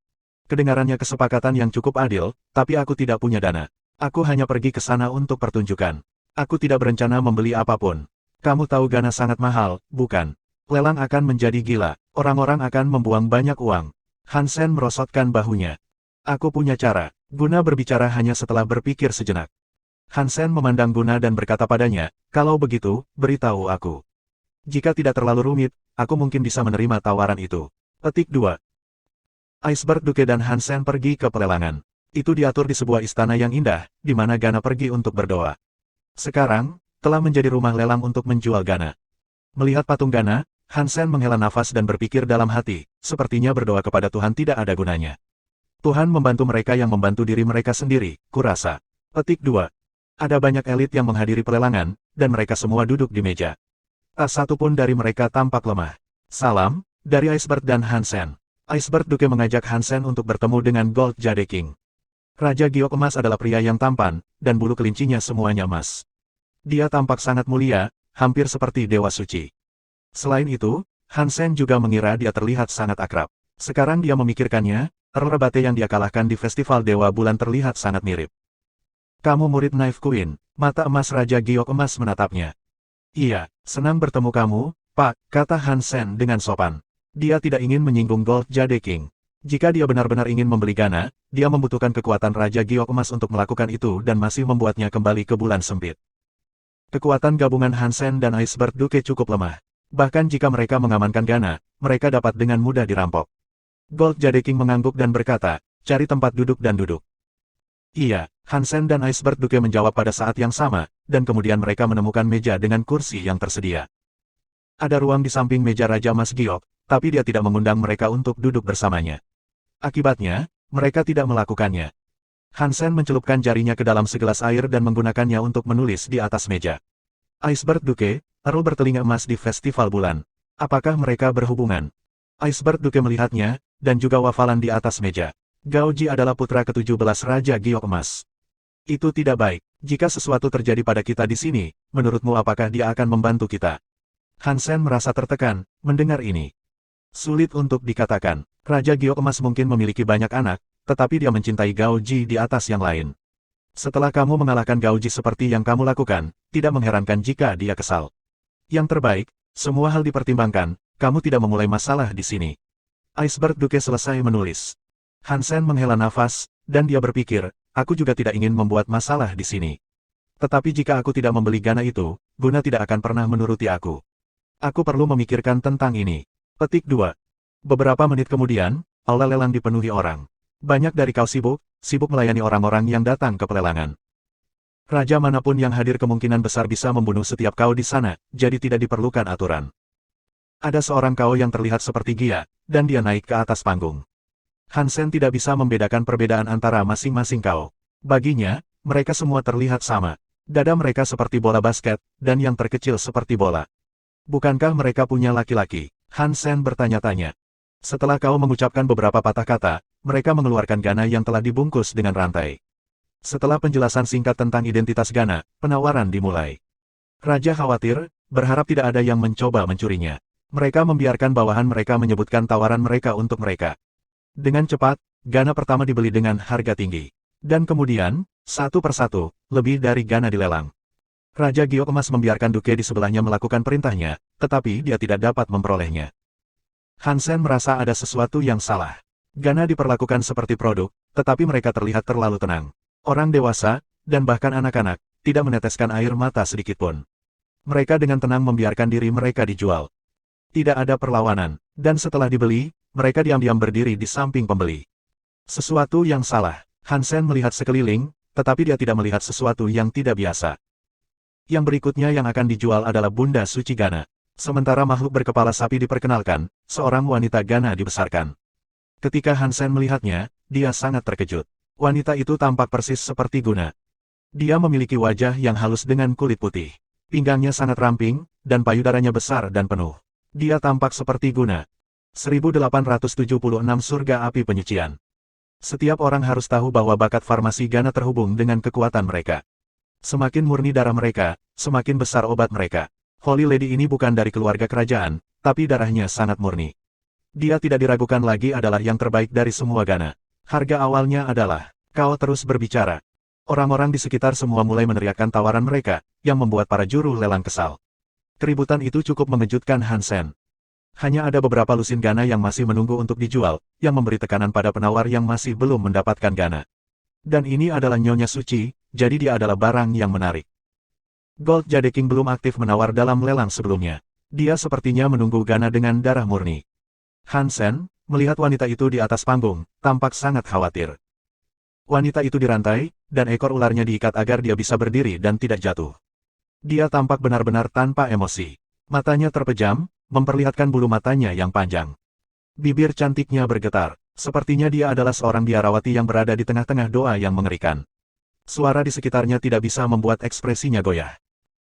Kedengarannya kesepakatan yang cukup adil, tapi aku tidak punya dana. Aku hanya pergi ke sana untuk pertunjukan. Aku tidak berencana membeli apapun. Kamu tahu Gana sangat mahal, bukan? Lelang akan menjadi gila. Orang-orang akan membuang banyak uang. Hansen merosotkan bahunya. Aku punya cara. Guna berbicara hanya setelah berpikir sejenak. Hansen memandang Guna dan berkata padanya, kalau begitu, beritahu aku. Jika tidak terlalu rumit, aku mungkin bisa menerima tawaran itu. Petik 2. Iceberg Duke dan Hansen pergi ke pelelangan. Itu diatur di sebuah istana yang indah, di mana Gana pergi untuk berdoa. Sekarang, telah menjadi rumah lelang untuk menjual Gana. Melihat patung Gana, Hansen menghela nafas dan berpikir dalam hati, sepertinya berdoa kepada Tuhan tidak ada gunanya. Tuhan membantu mereka yang membantu diri mereka sendiri, kurasa. Petik 2. Ada banyak elit yang menghadiri pelelangan, dan mereka semua duduk di meja. Tak satu pun dari mereka tampak lemah. Salam, dari Iceberg dan Hansen. Iceberg Duke mengajak Hansen untuk bertemu dengan Gold Jade King. Raja Giok Emas adalah pria yang tampan, dan bulu kelincinya semuanya emas. Dia tampak sangat mulia, hampir seperti dewa suci. Selain itu, Hansen juga mengira dia terlihat sangat akrab. Sekarang dia memikirkannya, Earl Rebate yang dia kalahkan di Festival Dewa Bulan terlihat sangat mirip. Kamu murid Knife Queen, mata emas Raja Giok Emas menatapnya. Iya, senang bertemu kamu, Pak, kata Hansen dengan sopan. Dia tidak ingin menyinggung Gold Jade King. Jika dia benar-benar ingin membeli Gana, dia membutuhkan kekuatan Raja Giok Emas untuk melakukan itu dan masih membuatnya kembali ke bulan sempit. Kekuatan gabungan Hansen dan Iceberg Duke cukup lemah. Bahkan jika mereka mengamankan Gana, mereka dapat dengan mudah dirampok. Gold Jade King mengangguk dan berkata, cari tempat duduk dan duduk. Iya, Hansen dan Iceberg Duke menjawab pada saat yang sama, dan kemudian mereka menemukan meja dengan kursi yang tersedia. Ada ruang di samping meja Raja Mas Giok, tapi dia tidak mengundang mereka untuk duduk bersamanya. Akibatnya, mereka tidak melakukannya. Hansen mencelupkan jarinya ke dalam segelas air dan menggunakannya untuk menulis di atas meja. Iceberg Duke, Earl bertelinga emas di Festival Bulan. Apakah mereka berhubungan? Iceberg Duke melihatnya, dan juga wafalan di atas meja. Gao Ji adalah putra ke-17 Raja Giok Emas. Itu tidak baik. Jika sesuatu terjadi pada kita di sini, menurutmu apakah dia akan membantu kita? Hansen merasa tertekan, mendengar ini. Sulit untuk dikatakan. Raja Giok Emas mungkin memiliki banyak anak, tetapi dia mencintai Gao Ji di atas yang lain. Setelah kamu mengalahkan Gao Ji seperti yang kamu lakukan, tidak mengherankan jika dia kesal. Yang terbaik, semua hal dipertimbangkan, kamu tidak memulai masalah di sini. Iceberg Duke selesai menulis. Hansen menghela nafas, dan dia berpikir, aku juga tidak ingin membuat masalah di sini. Tetapi jika aku tidak membeli Gana itu, Guna tidak akan pernah menuruti aku. Aku perlu memikirkan tentang ini. Petik 2. Beberapa menit kemudian, aula lelang dipenuhi orang. Banyak dari kau sibuk melayani orang-orang yang datang ke pelelangan. Raja manapun yang hadir kemungkinan besar bisa membunuh setiap kau di sana, jadi tidak diperlukan aturan. Ada seorang kau yang terlihat seperti Gia, dan dia naik ke atas panggung. Hansen tidak bisa membedakan perbedaan antara masing-masing kau. Baginya, mereka semua terlihat sama. Dada mereka seperti bola basket, dan yang terkecil seperti bola. Bukankah mereka punya laki-laki? Hansen bertanya-tanya. Setelah kau mengucapkan beberapa patah kata, mereka mengeluarkan Gana yang telah dibungkus dengan rantai. Setelah penjelasan singkat tentang identitas Gana, penawaran dimulai. Raja khawatir, berharap tidak ada yang mencoba mencurinya. Mereka membiarkan bawahan mereka menyebutkan tawaran mereka untuk mereka. Dengan cepat, Gana pertama dibeli dengan harga tinggi. Dan kemudian, satu persatu, lebih dari Gana dilelang. Raja Giok Emas membiarkan Duke di sebelahnya melakukan perintahnya, tetapi dia tidak dapat memperolehnya. Hansen merasa ada sesuatu yang salah. Gana diperlakukan seperti produk, tetapi mereka terlihat terlalu tenang. Orang dewasa, dan bahkan anak-anak, tidak meneteskan air mata sedikitpun. Mereka dengan tenang membiarkan diri mereka dijual. Tidak ada perlawanan, dan setelah dibeli, mereka diam-diam berdiri di samping pembeli. Sesuatu yang salah. Hansen melihat sekeliling, tetapi dia tidak melihat sesuatu yang tidak biasa. Yang berikutnya yang akan dijual adalah Bunda Suci Gana. Sementara makhluk berkepala sapi diperkenalkan, seorang wanita Gana dibesarkan. Ketika Hansen melihatnya, dia sangat terkejut. Wanita itu tampak persis seperti Guna. Dia memiliki wajah yang halus dengan kulit putih. Pinggangnya sangat ramping, dan payudaranya besar dan penuh. Dia tampak seperti Guna. 1876 Surga Api Penyucian. Setiap orang harus tahu bahwa bakat farmasi Gana terhubung dengan kekuatan mereka. Semakin murni darah mereka, semakin besar obat mereka. Holy Lady ini bukan dari keluarga kerajaan, tapi darahnya sangat murni. Dia tidak diragukan lagi adalah yang terbaik dari semua Gana. Harga awalnya adalah, kau terus berbicara. Orang-orang di sekitar semua mulai meneriakkan tawaran mereka, yang membuat para juru lelang kesal. Keributan itu cukup mengejutkan Hansen. Hanya ada beberapa lusin Gana yang masih menunggu untuk dijual, yang memberi tekanan pada penawar yang masih belum mendapatkan Gana. Dan ini adalah nyonya suci, jadi dia adalah barang yang menarik. Gold Jade King belum aktif menawar dalam lelang sebelumnya. Dia sepertinya menunggu Gana dengan darah murni. Hansen, melihat wanita itu di atas panggung, tampak sangat khawatir. Wanita itu dirantai, dan ekor ularnya diikat agar dia bisa berdiri dan tidak jatuh. Dia tampak benar-benar tanpa emosi. Matanya terpejam, memperlihatkan bulu matanya yang panjang. Bibir cantiknya bergetar. Sepertinya dia adalah seorang biarawati yang berada di tengah-tengah doa yang mengerikan. Suara di sekitarnya tidak bisa membuat ekspresinya goyah.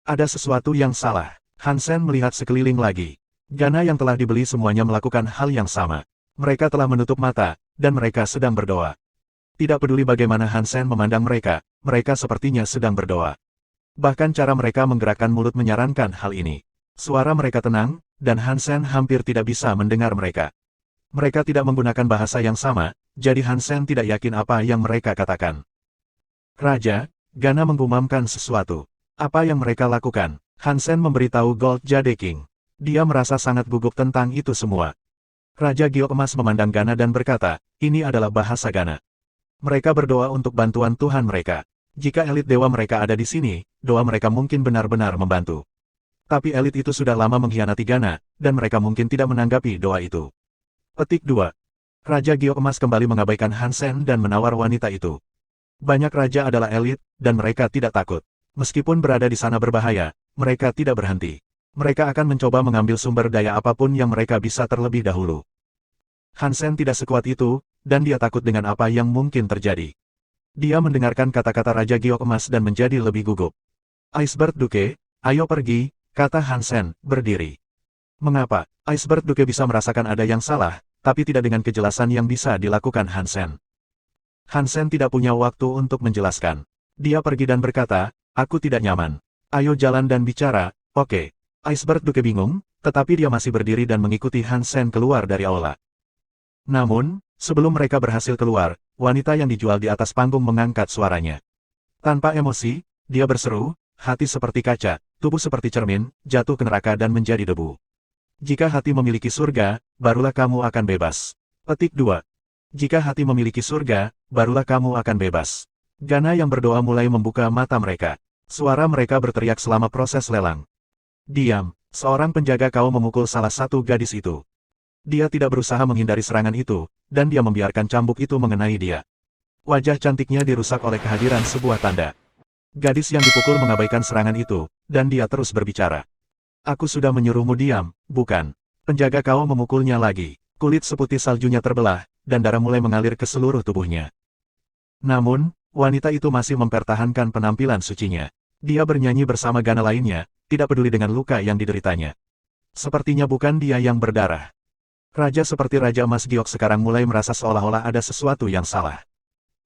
Ada sesuatu yang salah. Hansen melihat sekeliling lagi. Gana yang telah dibeli semuanya melakukan hal yang sama. Mereka telah menutup mata, dan mereka sedang berdoa. Tidak peduli bagaimana Hansen memandang mereka sepertinya sedang berdoa. Bahkan cara mereka menggerakkan mulut menyarankan hal ini. Suara mereka tenang, dan Hansen hampir tidak bisa mendengar mereka. Mereka tidak menggunakan bahasa yang sama, jadi Hansen tidak yakin apa yang mereka katakan. Raja, Gana menggumamkan sesuatu. Apa yang mereka lakukan? Hansen memberitahu Gold Jade King. Dia merasa sangat gugup tentang itu semua. Raja Giok Emas memandang Gana dan berkata, ini adalah bahasa Gana. Mereka berdoa untuk bantuan Tuhan mereka. Jika elit dewa mereka ada di sini, doa mereka mungkin benar-benar membantu. Tapi elit itu sudah lama mengkhianati Gana, dan mereka mungkin tidak menanggapi doa itu. Petik 2. Raja Giok Emas kembali mengabaikan Hansen dan menawar wanita itu. Banyak raja adalah elit, dan mereka tidak takut. Meskipun berada di sana berbahaya, mereka tidak berhenti. Mereka akan mencoba mengambil sumber daya apapun yang mereka bisa terlebih dahulu. Hansen tidak sekuat itu, dan dia takut dengan apa yang mungkin terjadi. Dia mendengarkan kata-kata Raja Giok Emas dan menjadi lebih gugup. Iceberg Duke, ayo pergi, kata Hansen, berdiri. Mengapa? Iceberg Duke bisa merasakan ada yang salah, tapi tidak dengan kejelasan yang bisa dilakukan Hansen. Hansen tidak punya waktu untuk menjelaskan. Dia pergi dan berkata, aku tidak nyaman. Ayo jalan dan bicara, oke. Iceberg Duke bingung, tetapi dia masih berdiri dan mengikuti Hansen keluar dari aula. Namun, sebelum mereka berhasil keluar, wanita yang dijual di atas panggung mengangkat suaranya. Tanpa emosi, dia berseru, hati seperti kaca, tubuh seperti cermin, jatuh ke neraka dan menjadi debu. Jika hati memiliki surga, barulah kamu akan bebas. Petik 2. Jika hati memiliki surga, barulah kamu akan bebas. Gana yang berdoa mulai membuka mata mereka. Suara mereka berteriak selama proses lelang. Diam, seorang penjaga kaum memukul salah satu gadis itu. Dia tidak berusaha menghindari serangan itu, dan dia membiarkan cambuk itu mengenai dia. Wajah cantiknya dirusak oleh kehadiran sebuah tanda. Gadis yang dipukul mengabaikan serangan itu, dan dia terus berbicara. Aku sudah menyuruhmu diam, bukan? Penjaga kaum memukulnya lagi. Kulit seputih saljunya terbelah, dan darah mulai mengalir ke seluruh tubuhnya. Namun, wanita itu masih mempertahankan penampilan sucinya. Dia bernyanyi bersama Gana lainnya, tidak peduli dengan luka yang dideritanya. Sepertinya bukan dia yang berdarah. Raja seperti Raja Emas Giok sekarang mulai merasa seolah-olah ada sesuatu yang salah.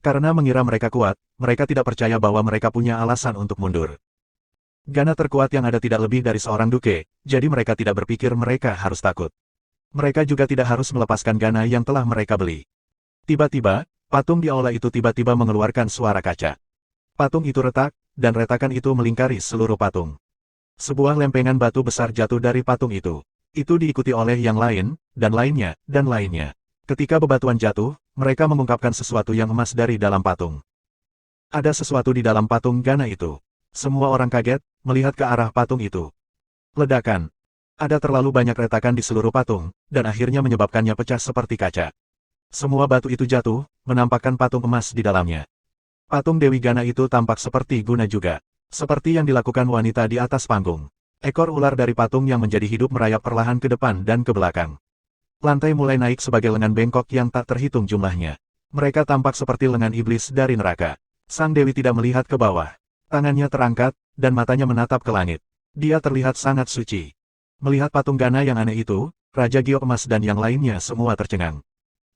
Karena mengira mereka kuat, mereka tidak percaya bahwa mereka punya alasan untuk mundur. Gana terkuat yang ada tidak lebih dari seorang duke, jadi mereka tidak berpikir mereka harus takut. Mereka juga tidak harus melepaskan Gana yang telah mereka beli. Tiba-tiba, patung di aula itu tiba-tiba mengeluarkan suara kaca. Patung itu retak, dan retakan itu melingkari seluruh patung. Sebuah lempengan batu besar jatuh dari patung itu. Itu diikuti oleh yang lain, dan lainnya, dan lainnya. Ketika bebatuan jatuh, mereka mengungkapkan sesuatu yang emas dari dalam patung. Ada sesuatu di dalam patung Gana itu. Semua orang kaget, melihat ke arah patung itu. Ledakan. Ada terlalu banyak retakan di seluruh patung, dan akhirnya menyebabkannya pecah seperti kaca. Semua batu itu jatuh, menampakkan patung emas di dalamnya. Patung Dewi Gana itu tampak seperti guna juga. Seperti yang dilakukan wanita di atas panggung. Ekor ular dari patung yang menjadi hidup merayap perlahan ke depan dan ke belakang. Lantai mulai naik sebagai lengan bengkok yang tak terhitung jumlahnya. Mereka tampak seperti lengan iblis dari neraka. Sang Dewi tidak melihat ke bawah. Tangannya terangkat, dan matanya menatap ke langit. Dia terlihat sangat suci. Melihat patung Gana yang aneh itu, Raja Giok Emas dan yang lainnya semua tercengang.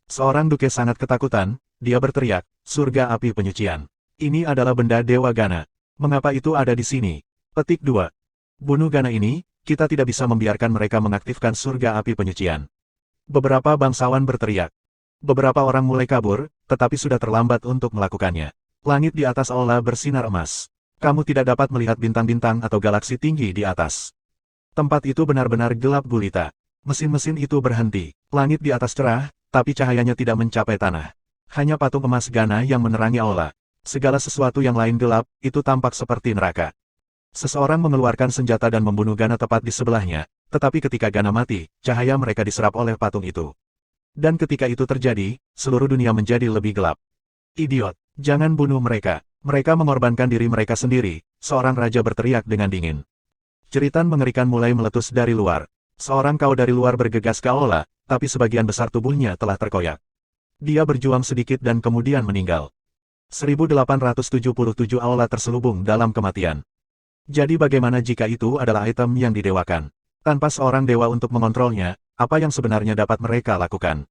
Seorang duke sangat ketakutan, dia berteriak, surga api penyucian. Ini adalah benda Dewa Gana. Mengapa itu ada di sini? Petik 2. Bunuh Gana ini, kita tidak bisa membiarkan mereka mengaktifkan surga api penyucian. Beberapa bangsawan berteriak. Beberapa orang mulai kabur, tetapi sudah terlambat untuk melakukannya. Langit di atas aula bersinar emas. Kamu tidak dapat melihat bintang-bintang atau galaksi tinggi di atas. Tempat itu benar-benar gelap gulita. Mesin-mesin itu berhenti. Langit di atas cerah, tapi cahayanya tidak mencapai tanah. Hanya patung emas Gana yang menerangi aula. Segala sesuatu yang lain gelap, itu tampak seperti neraka. Seseorang mengeluarkan senjata dan membunuh Gana tepat di sebelahnya, tetapi ketika Gana mati, cahaya mereka diserap oleh patung itu. Dan ketika itu terjadi, seluruh dunia menjadi lebih gelap. Idiot, jangan bunuh mereka. Mereka mengorbankan diri mereka sendiri, seorang raja berteriak dengan dingin. Jeritan mengerikan mulai meletus dari luar. Seorang kau dari luar bergegas ke aula, tapi sebagian besar tubuhnya telah terkoyak. Dia berjuang sedikit dan kemudian meninggal. 1877 aula terselubung dalam kematian. Jadi bagaimana jika itu adalah item yang didewakan? Tanpa seorang dewa untuk mengontrolnya, apa yang sebenarnya dapat mereka lakukan?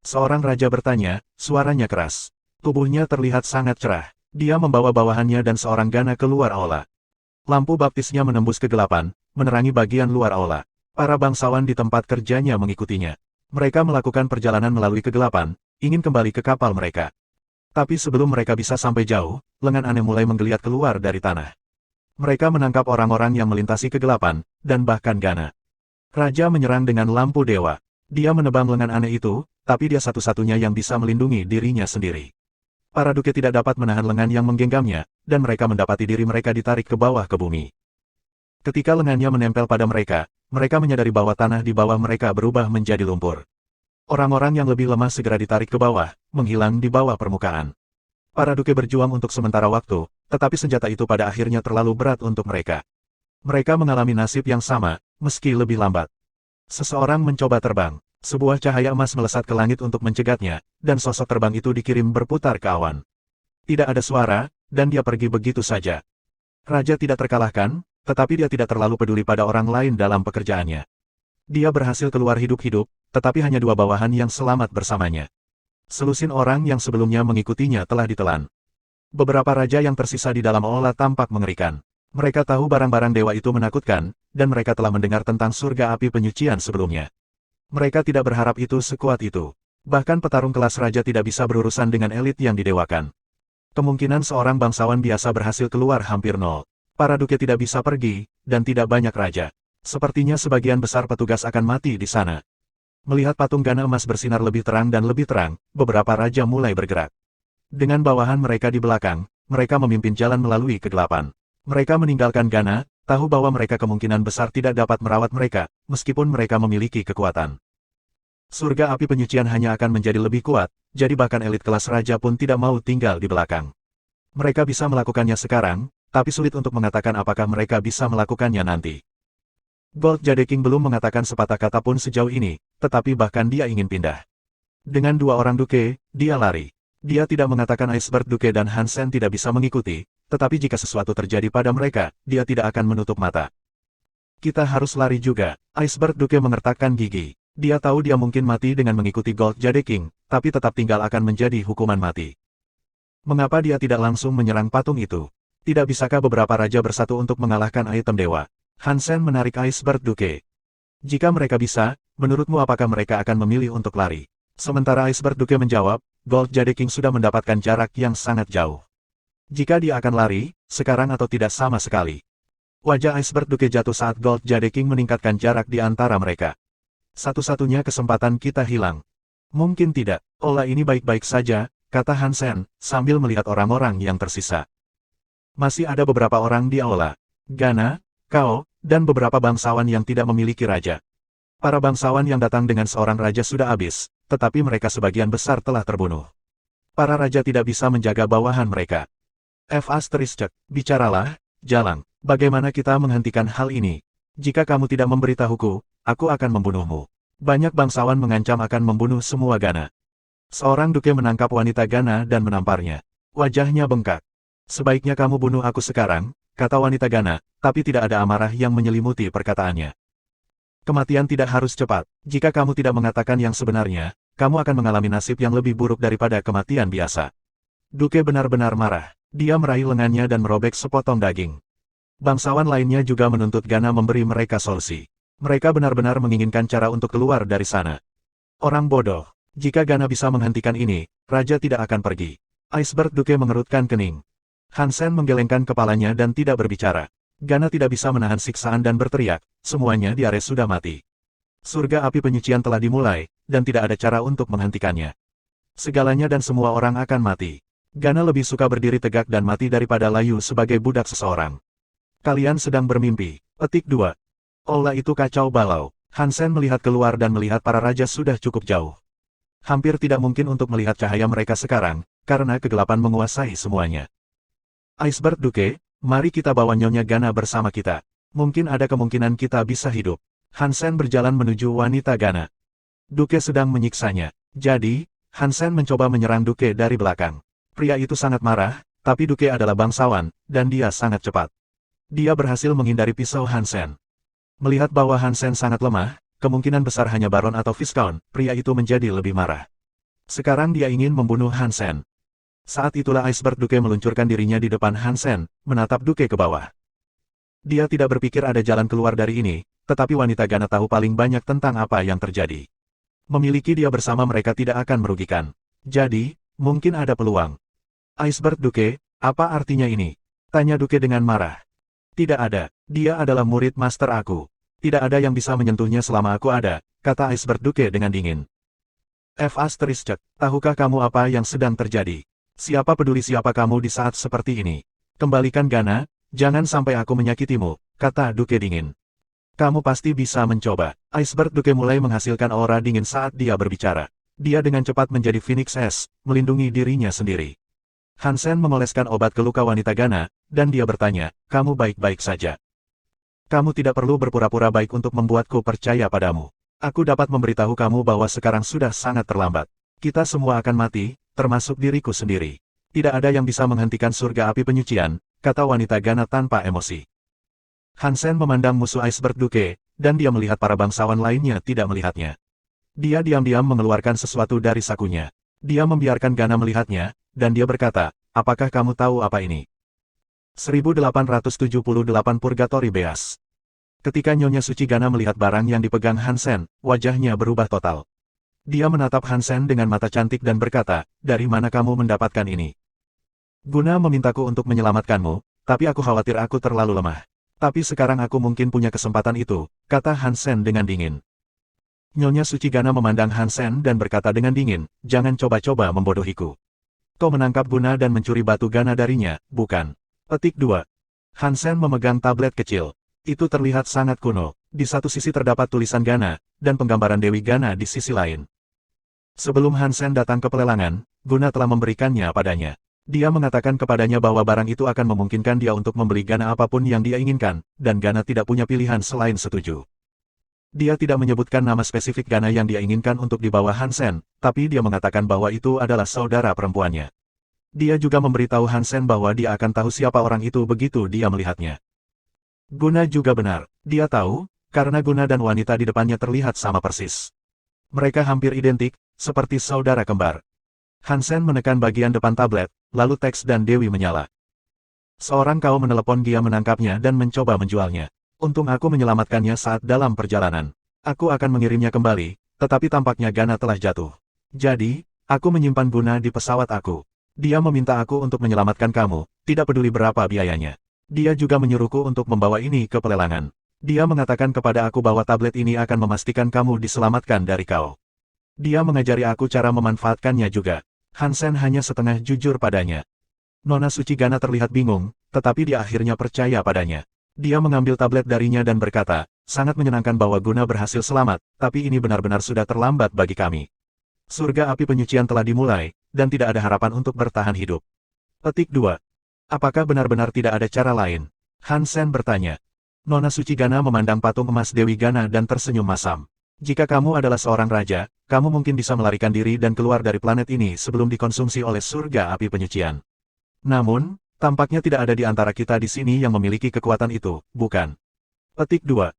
Seorang raja bertanya, suaranya keras. Tubuhnya terlihat sangat cerah. Dia membawa bawahannya dan seorang Gana keluar aula. Lampu baptisnya menembus kegelapan, menerangi bagian luar aula. Para bangsawan di tempat kerjanya mengikutinya. Mereka melakukan perjalanan melalui kegelapan, ingin kembali ke kapal mereka. Tapi sebelum mereka bisa sampai jauh, lengan aneh mulai menggeliat keluar dari tanah. Mereka menangkap orang-orang yang melintasi kegelapan, dan bahkan Gana. Raja menyerang dengan lampu dewa. Dia menebang lengan aneh itu, tapi dia satu-satunya yang bisa melindungi dirinya sendiri. Para duke tidak dapat menahan lengan yang menggenggamnya, dan mereka mendapati diri mereka ditarik ke bawah ke bumi. Ketika lengannya menempel pada mereka menyadari bahwa tanah di bawah mereka berubah menjadi lumpur. Orang-orang yang lebih lemah segera ditarik ke bawah, menghilang di bawah permukaan. Para duke berjuang untuk sementara waktu, tetapi senjata itu pada akhirnya terlalu berat untuk mereka. Mereka mengalami nasib yang sama, meski lebih lambat. Seseorang mencoba terbang. Sebuah cahaya emas melesat ke langit untuk mencegatnya, dan sosok terbang itu dikirim berputar ke awan. Tidak ada suara, dan dia pergi begitu saja. Raja tidak terkalahkan, tetapi dia tidak terlalu peduli pada orang lain dalam pekerjaannya. Dia berhasil keluar hidup-hidup, tetapi hanya dua bawahan yang selamat bersamanya. Selusin orang yang sebelumnya mengikutinya telah ditelan. Beberapa raja yang tersisa di dalam aula tampak mengerikan. Mereka tahu barang-barang dewa itu menakutkan, dan mereka telah mendengar tentang surga api penyucian sebelumnya. Mereka tidak berharap itu sekuat itu. Bahkan petarung kelas raja tidak bisa berurusan dengan elit yang didewakan. Kemungkinan seorang bangsawan biasa berhasil keluar hampir nol. Para duke tidak bisa pergi, dan tidak banyak raja. Sepertinya sebagian besar petugas akan mati di sana. Melihat patung Gana emas bersinar lebih terang dan lebih terang, beberapa raja mulai bergerak. Dengan bawahan mereka di belakang, mereka memimpin jalan melalui kegelapan. Mereka meninggalkan Gana, tahu bahwa mereka kemungkinan besar tidak dapat merawat mereka, meskipun mereka memiliki kekuatan. Surga api penyucian hanya akan menjadi lebih kuat, jadi bahkan elit kelas raja pun tidak mau tinggal di belakang. Mereka bisa melakukannya sekarang, tapi sulit untuk mengatakan apakah mereka bisa melakukannya nanti. Gold Jade King belum mengatakan sepatah kata pun sejauh ini, tetapi bahkan dia ingin pindah. Dengan dua orang duke, dia lari. Dia tidak mengatakan Iceberg Duke dan Hansen tidak bisa mengikuti, tetapi jika sesuatu terjadi pada mereka, dia tidak akan menutup mata. Kita harus lari juga, Iceberg Duke mengertakkan gigi. Dia tahu dia mungkin mati dengan mengikuti Gold Jade King, tapi tetap tinggal akan menjadi hukuman mati. Mengapa dia tidak langsung menyerang patung itu? Tidak bisakah beberapa raja bersatu untuk mengalahkan item dewa? Hansen menarik Iceberg Duke. Jika mereka bisa, menurutmu apakah mereka akan memilih untuk lari? Sementara Iceberg Duke menjawab, Gold Jade King sudah mendapatkan jarak yang sangat jauh. Jika dia akan lari, sekarang atau tidak sama sekali. Wajah Iceberg Duke jatuh saat Gold Jade King meningkatkan jarak di antara mereka. Satu-satunya kesempatan kita hilang. Mungkin tidak, aula ini baik-baik saja, kata Hansen, sambil melihat orang-orang yang tersisa. Masih ada beberapa orang di aula. Gana, kau, dan beberapa bangsawan yang tidak memiliki raja. Para bangsawan yang datang dengan seorang raja sudah habis, tetapi mereka sebagian besar telah terbunuh. Para raja tidak bisa menjaga bawahan mereka. Bicaralah, Jalang, bagaimana kita menghentikan hal ini? Jika kamu tidak memberitahuku, aku akan membunuhmu. Banyak bangsawan mengancam akan membunuh semua Gana. Seorang duke menangkap wanita Gana dan menamparnya. Wajahnya bengkak. Sebaiknya kamu bunuh aku sekarang, kata wanita Gana, tapi tidak ada amarah yang menyelimuti perkataannya. Kematian tidak harus cepat. Jika kamu tidak mengatakan yang sebenarnya, kamu akan mengalami nasib yang lebih buruk daripada kematian biasa. Duke benar-benar marah. Dia meraih lengannya dan merobek sepotong daging. Bangsawan lainnya juga menuntut Gana memberi mereka solusi. Mereka benar-benar menginginkan cara untuk keluar dari sana. Orang bodoh. Jika Gana bisa menghentikan ini, raja tidak akan pergi. Iceberg Duke mengerutkan kening. Hansen menggelengkan kepalanya dan tidak berbicara. Gana tidak bisa menahan siksaan dan berteriak, semuanya di area sudah mati. Surga api penyucian telah dimulai, dan tidak ada cara untuk menghentikannya. Segalanya dan semua orang akan mati. Gana lebih suka berdiri tegak dan mati daripada layu sebagai budak seseorang. Kalian sedang bermimpi. Petik 2. Aula itu kacau balau. Hansen melihat keluar dan melihat para raja sudah cukup jauh. Hampir tidak mungkin untuk melihat cahaya mereka sekarang, karena kegelapan menguasai semuanya. Iceberg Duke, mari kita bawa Nyonya Gana bersama kita. Mungkin ada kemungkinan kita bisa hidup. Hansen berjalan menuju wanita Gana. Duke sedang menyiksanya. Jadi, Hansen mencoba menyerang Duke dari belakang. Pria itu sangat marah, tapi Duke adalah bangsawan, dan dia sangat cepat. Dia berhasil menghindari pisau Hansen. Melihat bahwa Hansen sangat lemah, kemungkinan besar hanya Baron atau Viscount, pria itu menjadi lebih marah. Sekarang dia ingin membunuh Hansen. Saat itulah Iceberg Duke meluncurkan dirinya di depan Hansen, menatap Duke ke bawah. Dia tidak berpikir ada jalan keluar dari ini, tetapi wanita Gana tahu paling banyak tentang apa yang terjadi. Memiliki dia bersama mereka tidak akan merugikan. Jadi, mungkin ada peluang. Iceberg Duke, apa artinya ini? Tanya Duke dengan marah. Tidak ada, dia adalah murid master aku. Tidak ada yang bisa menyentuhnya selama aku ada, kata Iceberg Duke dengan dingin. Tahukah kamu apa yang sedang terjadi? Siapa peduli siapa kamu di saat seperti ini? Kembalikan Gana, jangan sampai aku menyakitimu, kata Duke dingin. Kamu pasti bisa mencoba. Iceberg Duke mulai menghasilkan aura dingin saat dia berbicara. Dia dengan cepat menjadi Phoenix S, melindungi dirinya sendiri. Hansen memoleskan obat ke luka wanita Gana, dan dia bertanya, kamu baik-baik saja. Kamu tidak perlu berpura-pura baik untuk membuatku percaya padamu. Aku dapat memberitahu kamu bahwa sekarang sudah sangat terlambat. Kita semua akan mati, termasuk diriku sendiri. Tidak ada yang bisa menghentikan surga api penyucian, kata wanita Gana tanpa emosi. Hansen memandang musuh Iceberg Duke, dan dia melihat para bangsawan lainnya tidak melihatnya. Dia diam-diam mengeluarkan sesuatu dari sakunya. Dia membiarkan Gana melihatnya, dan dia berkata, apakah kamu tahu apa ini? 1878 Purgatory Beas. Ketika Nyonya Suci Gana melihat barang yang dipegang Hansen, wajahnya berubah total. Dia menatap Hansen dengan mata cantik dan berkata, dari mana kamu mendapatkan ini? Guna memintaku untuk menyelamatkanmu, tapi aku khawatir aku terlalu lemah. Tapi sekarang aku mungkin punya kesempatan itu, kata Hansen dengan dingin. Nyonya Suci Gana memandang Hansen dan berkata dengan dingin, jangan coba-coba membodohiku. Kau menangkap Guna dan mencuri batu Gana darinya, bukan? Petik 2. Hansen memegang tablet kecil. Itu terlihat sangat kuno. Di satu sisi terdapat tulisan Gana, dan penggambaran Dewi Gana di sisi lain. Sebelum Hansen datang ke pelelangan, Guna telah memberikannya padanya. Dia mengatakan kepadanya bahwa barang itu akan memungkinkan dia untuk membeli Gana apapun yang dia inginkan, dan Gana tidak punya pilihan selain setuju. Dia tidak menyebutkan nama spesifik Gana yang dia inginkan untuk dibawa Hansen, tapi dia mengatakan bahwa itu adalah saudara perempuannya. Dia juga memberitahu Hansen bahwa dia akan tahu siapa orang itu begitu dia melihatnya. Guna juga benar, dia tahu, karena Guna dan wanita di depannya terlihat sama persis. Mereka hampir identik, seperti saudara kembar. Hansen menekan bagian depan tablet, lalu teks dan Dewi menyala. Seorang kaum menelepon dia menangkapnya dan mencoba menjualnya. Untung aku menyelamatkannya saat dalam perjalanan. Aku akan mengirimnya kembali, tetapi tampaknya Gana telah jatuh. Jadi, aku menyimpan Guna di pesawat aku. Dia meminta aku untuk menyelamatkan kamu, tidak peduli berapa biayanya. Dia juga menyuruhku untuk membawa ini ke pelelangan. Dia mengatakan kepada aku bahwa tablet ini akan memastikan kamu diselamatkan dari kau. Dia mengajari aku cara memanfaatkannya juga. Hansen hanya setengah jujur padanya. Nona Suci Gana terlihat bingung, tetapi dia akhirnya percaya padanya. Dia mengambil tablet darinya dan berkata, sangat menyenangkan bahwa Guna berhasil selamat, tapi ini benar-benar sudah terlambat bagi kami. Surga api penyucian telah dimulai, dan tidak ada harapan untuk bertahan hidup. Petik 2. Apakah benar-benar tidak ada cara lain? Hansen bertanya. Nona Suci Gana memandang patung emas Dewi Gana dan tersenyum masam. Jika kamu adalah seorang raja, kamu mungkin bisa melarikan diri dan keluar dari planet ini sebelum dikonsumsi oleh surga api penyucian. Namun, tampaknya tidak ada di antara kita di sini yang memiliki kekuatan itu, bukan? Petik 2.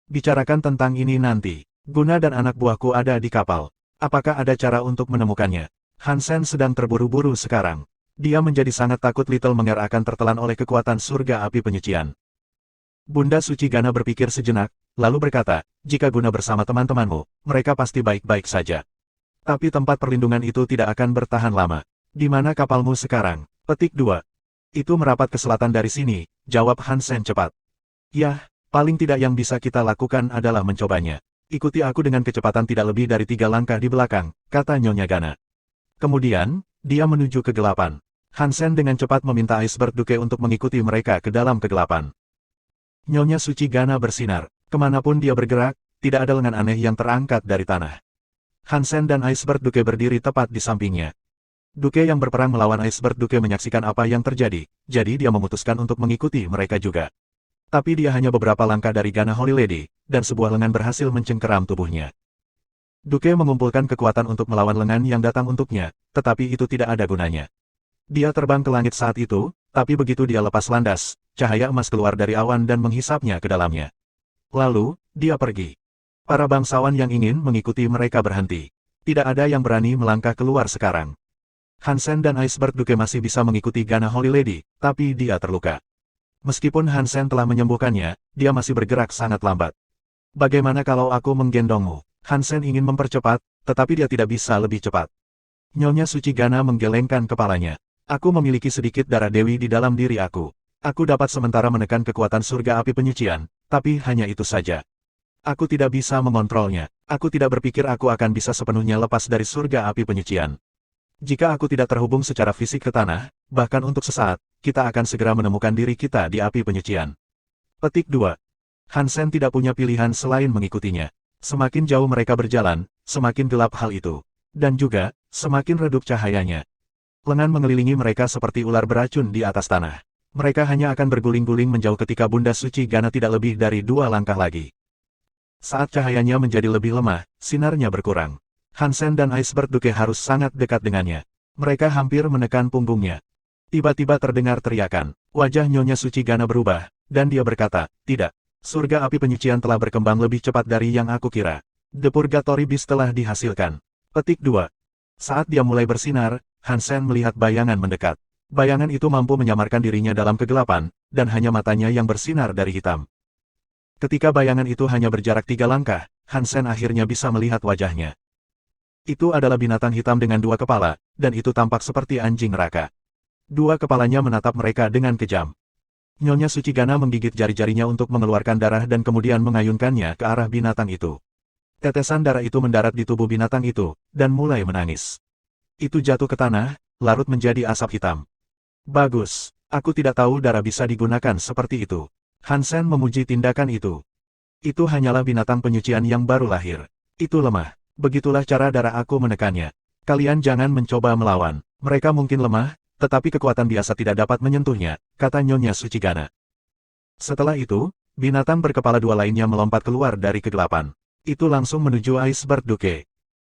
Bicarakan tentang ini nanti. Guna dan anak buahku ada di kapal. Apakah ada cara untuk menemukannya? Hansen sedang terburu-buru sekarang. Dia menjadi sangat takut Little Menger akan tertelan oleh kekuatan surga api penyucian. Bunda Suci Gana berpikir sejenak, lalu berkata, jika Guna bersama teman-temanmu, mereka pasti baik-baik saja. Tapi tempat perlindungan itu tidak akan bertahan lama. Di mana kapalmu sekarang? Petik 2. Itu merapat ke selatan dari sini, jawab Hansen cepat. Yah, paling tidak yang bisa kita lakukan adalah mencobanya. Ikuti aku dengan kecepatan tidak lebih dari 3 langkah di belakang, kata Nyonya Gana. Kemudian, dia menuju kegelapan. Hansen dengan cepat meminta Iceberg Duke untuk mengikuti mereka ke dalam kegelapan. Nyonya Suci Gana bersinar. Kemanapun dia bergerak, tidak ada lengan aneh yang terangkat dari tanah. Hansen dan Iceberg Duke berdiri tepat di sampingnya. Duke yang berperang melawan Iceberg Duke menyaksikan apa yang terjadi, jadi dia memutuskan untuk mengikuti mereka juga. Tapi dia hanya beberapa langkah dari Gana Holy Lady, dan sebuah lengan berhasil mencengkeram tubuhnya. Duke mengumpulkan kekuatan untuk melawan lengan yang datang untuknya, tetapi itu tidak ada gunanya. Dia terbang ke langit saat itu, tapi begitu dia lepas landas, cahaya emas keluar dari awan dan menghisapnya ke dalamnya. Lalu, dia pergi. Para bangsawan yang ingin mengikuti mereka berhenti. Tidak ada yang berani melangkah keluar sekarang. Hansen dan Iceberg Duke masih bisa mengikuti Gana Holy Lady, tapi dia terluka. Meskipun Hansen telah menyembuhkannya, dia masih bergerak sangat lambat. Bagaimana kalau aku menggendongmu? Hansen ingin mempercepat, tetapi dia tidak bisa lebih cepat. Nyonya Suci Gana menggelengkan kepalanya. Aku memiliki sedikit darah dewi di dalam diri aku. Aku dapat sementara menekan kekuatan surga api penyucian, tapi hanya itu saja. Aku tidak bisa mengontrolnya. Aku tidak berpikir aku akan bisa sepenuhnya lepas dari surga api penyucian. Jika aku tidak terhubung secara fisik ke tanah, bahkan untuk sesaat, kita akan segera menemukan diri kita di api penyucian. Petik 2. Hansen tidak punya pilihan selain mengikutinya. Semakin jauh mereka berjalan, semakin gelap hal itu. Dan juga, semakin redup cahayanya. Lengan mengelilingi mereka seperti ular beracun di atas tanah. Mereka hanya akan berguling-guling menjauh ketika Bunda Suci Gana tidak lebih dari 2 langkah lagi. Saat cahayanya menjadi lebih lemah, sinarnya berkurang. Hansen dan Iceberg Duke harus sangat dekat dengannya. Mereka hampir menekan punggungnya. Tiba-tiba terdengar teriakan. Wajah Nyonya Suci Gana berubah, dan dia berkata, "Tidak. Surga api penyucian telah berkembang lebih cepat dari yang aku kira. The Purgatory Beast telah dihasilkan." Petik 2. Saat dia mulai bersinar, Hansen melihat bayangan mendekat. Bayangan itu mampu menyamarkan dirinya dalam kegelapan, dan hanya matanya yang bersinar dari hitam. Ketika bayangan itu hanya berjarak 3 langkah, Hansen akhirnya bisa melihat wajahnya. Itu adalah binatang hitam dengan 2 kepala, dan itu tampak seperti anjing neraka. 2 kepalanya menatap mereka dengan kejam. Nyonya Suci Gana menggigit jari-jarinya untuk mengeluarkan darah dan kemudian mengayunkannya ke arah binatang itu. Tetesan darah itu mendarat di tubuh binatang itu, dan mulai menangis. Itu jatuh ke tanah, larut menjadi asap hitam. Bagus, aku tidak tahu darah bisa digunakan seperti itu. Hansen memuji tindakan itu. Itu hanyalah binatang penyucian yang baru lahir. Itu lemah. Begitulah cara darah aku menekannya. Kalian jangan mencoba melawan. Mereka mungkin lemah, tetapi kekuatan biasa tidak dapat menyentuhnya, kata Nyonya Suci Gana. Setelah itu, binatang berkepala 2 lainnya melompat keluar dari kegelapan. Itu langsung menuju Iceberg Duke.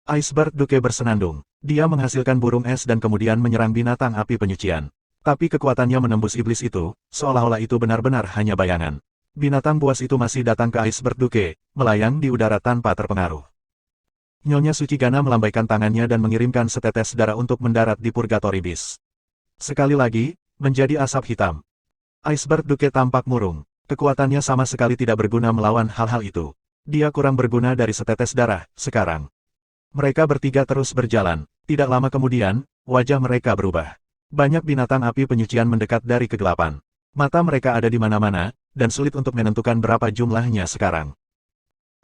Iceberg Duke bersenandung. Dia menghasilkan burung es dan kemudian menyerang binatang api penyucian. Tapi kekuatannya menembus iblis itu, seolah-olah itu benar-benar hanya bayangan. Binatang buas itu masih datang ke Iceberg Duke, melayang di udara tanpa terpengaruh. Nyonya Suci Gana melambaikan tangannya dan mengirimkan setetes darah untuk mendarat di Purgatory Beast. Sekali lagi, menjadi asap hitam. Iceberg Duke tampak murung. Kekuatannya sama sekali tidak berguna melawan hal-hal itu. Dia kurang berguna dari setetes darah, sekarang. Mereka bertiga terus berjalan. Tidak lama kemudian, wajah mereka berubah. Banyak binatang api penyucian mendekat dari kegelapan. Mata mereka ada di mana-mana, dan sulit untuk menentukan berapa jumlahnya sekarang.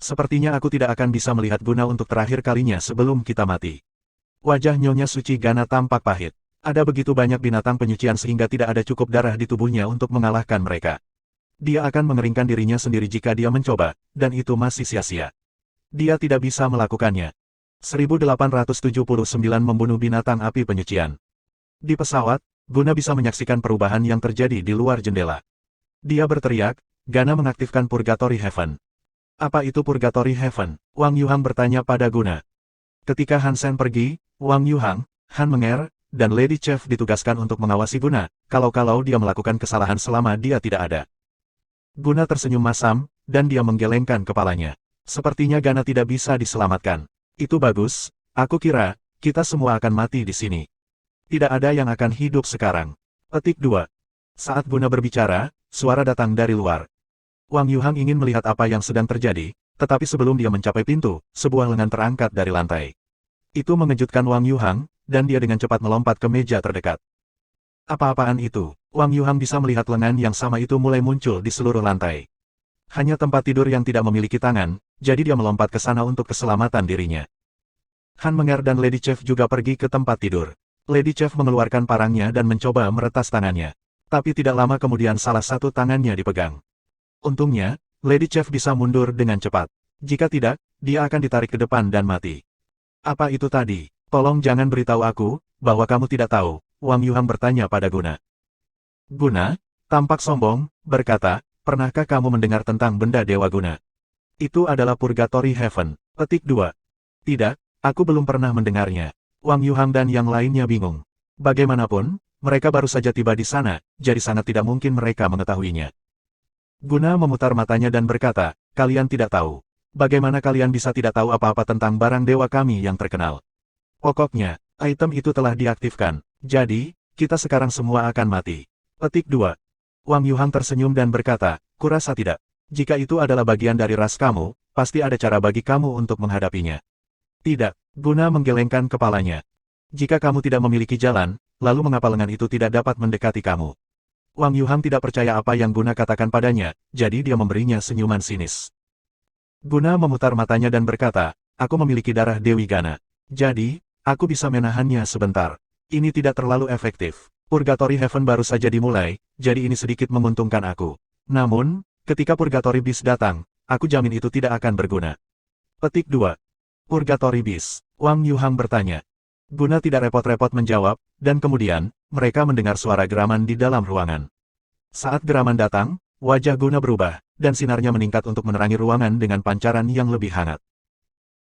Sepertinya aku tidak akan bisa melihat guna untuk terakhir kalinya sebelum kita mati. Wajah Nyonya Suci Gana tampak pahit. Ada begitu banyak binatang penyucian sehingga tidak ada cukup darah di tubuhnya untuk mengalahkan mereka. Dia akan mengeringkan dirinya sendiri jika dia mencoba, dan itu masih sia-sia. Dia tidak bisa melakukannya. 1879 membunuh binatang api penyucian. Di pesawat, Guna bisa menyaksikan perubahan yang terjadi di luar jendela. Dia berteriak, Gana mengaktifkan Purgatory Heaven. Apa itu Purgatory Heaven? Wang Yuhang bertanya pada Guna. Ketika Hansen pergi, Wang Yuhang, Han Menger, dan Lady Chef ditugaskan untuk mengawasi Guna, kalau-kalau dia melakukan kesalahan selama dia tidak ada. Guna tersenyum masam, dan dia menggelengkan kepalanya. Sepertinya Gana tidak bisa diselamatkan. Itu bagus, aku kira, kita semua akan mati di sini. Tidak ada yang akan hidup sekarang. Petik 2. Saat Guna berbicara, suara datang dari luar. Wang Yuhang ingin melihat apa yang sedang terjadi, tetapi sebelum dia mencapai pintu, sebuah lengan terangkat dari lantai. Itu mengejutkan Wang Yuhang, dan dia dengan cepat melompat ke meja terdekat. Apa-apaan itu? Wang Yuhang bisa melihat lengan yang sama itu mulai muncul di seluruh lantai. Hanya tempat tidur yang tidak memiliki tangan, jadi dia melompat ke sana untuk keselamatan dirinya. Han Menger dan Lady Chef juga pergi ke tempat tidur. Lady Chef mengeluarkan parangnya dan mencoba meretas tangannya. Tapi tidak lama kemudian salah satu tangannya dipegang. Untungnya, Lady Chef bisa mundur dengan cepat. Jika tidak, dia akan ditarik ke depan dan mati. Apa itu tadi? Tolong jangan beritahu aku, bahwa kamu tidak tahu, Wang Yuhang bertanya pada Guna. Guna, tampak sombong, berkata, pernahkah kamu mendengar tentang benda Dewa Guna? Itu adalah Purgatory Heaven. Petik 2. Tidak, aku belum pernah mendengarnya. Wang Yuhang dan yang lainnya bingung. Bagaimanapun, mereka baru saja tiba di sana, jadi sangat tidak mungkin mereka mengetahuinya. Guna memutar matanya dan berkata, kalian tidak tahu. Bagaimana kalian bisa tidak tahu apa-apa tentang barang dewa kami yang terkenal? Pokoknya, item itu telah diaktifkan, jadi, kita sekarang semua akan mati. Petik 2. Wang Yuhang tersenyum dan berkata, kurasa tidak. Jika itu adalah bagian dari ras kamu, pasti ada cara bagi kamu untuk menghadapinya. Tidak, Guna menggelengkan kepalanya. Jika kamu tidak memiliki jalan, lalu mengapa lengan itu tidak dapat mendekati kamu? Wang Yuhang tidak percaya apa yang Guna katakan padanya, jadi dia memberinya senyuman sinis. Guna memutar matanya dan berkata, aku memiliki darah Dewi Gana. Jadi, aku bisa menahannya sebentar. Ini tidak terlalu efektif. Purgatory Heaven baru saja dimulai, jadi ini sedikit menguntungkan aku. Namun, ketika Purgatory Beast datang, aku jamin itu tidak akan berguna. Petik 2. Purgatory Beast. Wang Yuhang bertanya. Guna tidak repot-repot menjawab, dan kemudian, mereka mendengar suara geraman di dalam ruangan. Saat geraman datang, wajah Guna berubah, dan sinarnya meningkat untuk menerangi ruangan dengan pancaran yang lebih hangat.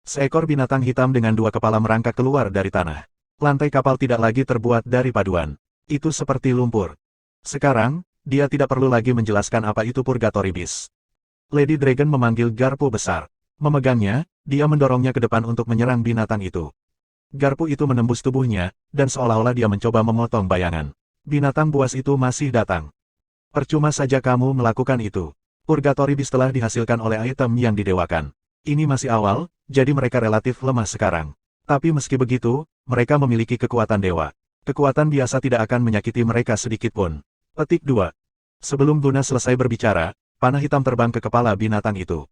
Seekor binatang hitam dengan dua kepala merangkak keluar dari tanah. Lantai kapal tidak lagi terbuat dari paduan. Itu seperti lumpur. Sekarang, dia tidak perlu lagi menjelaskan apa itu Purgatory Beast. Lady Dragon memanggil garpu besar. Memegangnya, dia mendorongnya ke depan untuk menyerang binatang itu. Garpu itu menembus tubuhnya, dan seolah-olah dia mencoba memotong bayangan. Binatang buas itu masih datang. Percuma saja kamu melakukan itu. Purgatory Beast telah dihasilkan oleh item yang didewakan. Ini masih awal, jadi mereka relatif lemah sekarang. Tapi meski begitu, mereka memiliki kekuatan dewa. Kekuatan biasa tidak akan menyakiti mereka sedikitpun. Petik 2. Sebelum Guna selesai berbicara, panah hitam terbang ke kepala binatang itu.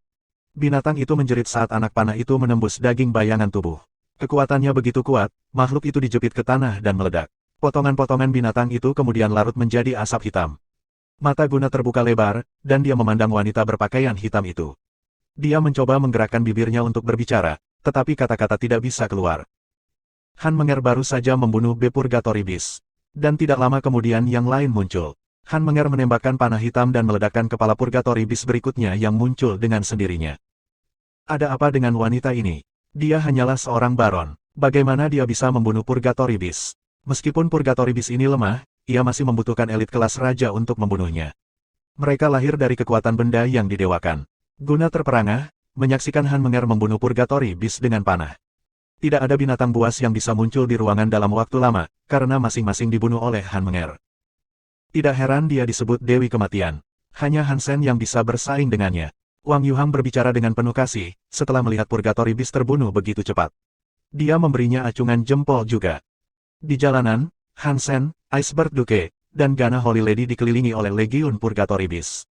Binatang itu menjerit saat anak panah itu menembus daging bayangan tubuh. Kekuatannya begitu kuat, makhluk itu dijepit ke tanah dan meledak. Potongan-potongan binatang itu kemudian larut menjadi asap hitam. Mata Guna terbuka lebar, dan dia memandang wanita berpakaian hitam itu. Dia mencoba menggerakkan bibirnya untuk berbicara, tetapi kata-kata tidak bisa keluar. Han Menger baru saja membunuh Purgatory Beast. Dan tidak lama kemudian yang lain muncul. Han Menger menembakkan panah hitam dan meledakkan kepala Purgatory Beast berikutnya yang muncul dengan sendirinya. Ada apa dengan wanita ini? Dia hanyalah seorang baron. Bagaimana dia bisa membunuh Purgatory Beast? Meskipun Purgatory Beast ini lemah, ia masih membutuhkan elit kelas raja untuk membunuhnya. Mereka lahir dari kekuatan benda yang didewakan. Guna terperangah, menyaksikan Han Menger membunuh Purgatory Beast dengan panah. Tidak ada binatang buas yang bisa muncul di ruangan dalam waktu lama, karena masing-masing dibunuh oleh Han Menger. Tidak heran dia disebut Dewi Kematian. Hanya Han Sen yang bisa bersaing dengannya. Wang Yuhang berbicara dengan penuh kasih, setelah melihat Purgatory Beast terbunuh begitu cepat. Dia memberinya acungan jempol juga. Di jalanan, Han Sen, Iceberg Duke, dan Gana Holy Lady dikelilingi oleh Legiun Purgatory Beast.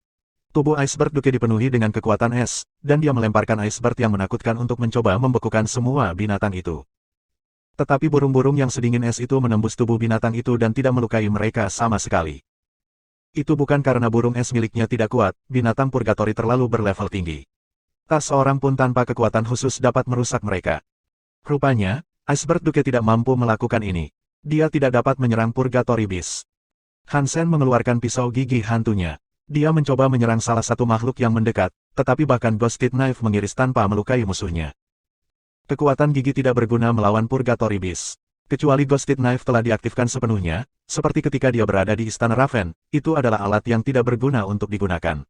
Tubuh Iceberg Duke dipenuhi dengan kekuatan es, dan dia melemparkan iceberg yang menakutkan untuk mencoba membekukan semua binatang itu. Tetapi burung-burung yang sedingin es itu menembus tubuh binatang itu dan tidak melukai mereka sama sekali. Itu bukan karena burung es miliknya tidak kuat, binatang purgatori terlalu berlevel tinggi. Tak seorang pun tanpa kekuatan khusus dapat merusak mereka. Rupanya, Iceberg Duke tidak mampu melakukan ini. Dia tidak dapat menyerang Purgatory Beast. Han Sen mengeluarkan pisau gigi hantunya. Dia mencoba menyerang salah satu makhluk yang mendekat, tetapi bahkan Ghosted Knife mengiris tanpa melukai musuhnya. Kekuatan gigi tidak berguna melawan Purgatory Beast. Kecuali Ghosted Knife telah diaktifkan sepenuhnya, seperti ketika dia berada di Istana Raven, itu adalah alat yang tidak berguna untuk digunakan.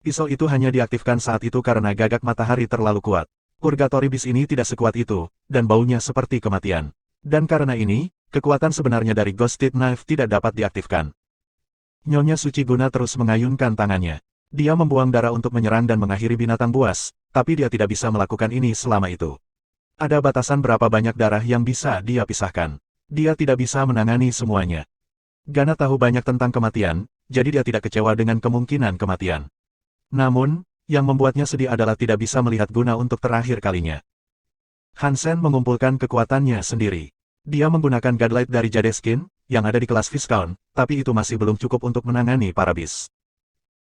Pisau itu hanya diaktifkan saat itu karena gagak matahari terlalu kuat. Purgatory Beast ini tidak sekuat itu, dan baunya seperti kematian. Dan karena ini, kekuatan sebenarnya dari Ghosted Knife tidak dapat diaktifkan. Nyonya Suci Guna terus mengayunkan tangannya. Dia membuang darah untuk menyerang dan mengakhiri binatang buas, tapi dia tidak bisa melakukan ini selama itu. Ada batasan berapa banyak darah yang bisa dia pisahkan. Dia tidak bisa menangani semuanya. Gana tahu banyak tentang kematian, jadi dia tidak kecewa dengan kemungkinan kematian. Namun, yang membuatnya sedih adalah tidak bisa melihat Guna untuk terakhir kalinya. Hansen mengumpulkan kekuatannya sendiri. Dia menggunakan Godlight dari Jadeskin, yang ada di kelas Viscount, tapi itu masih belum cukup untuk menangani para bis.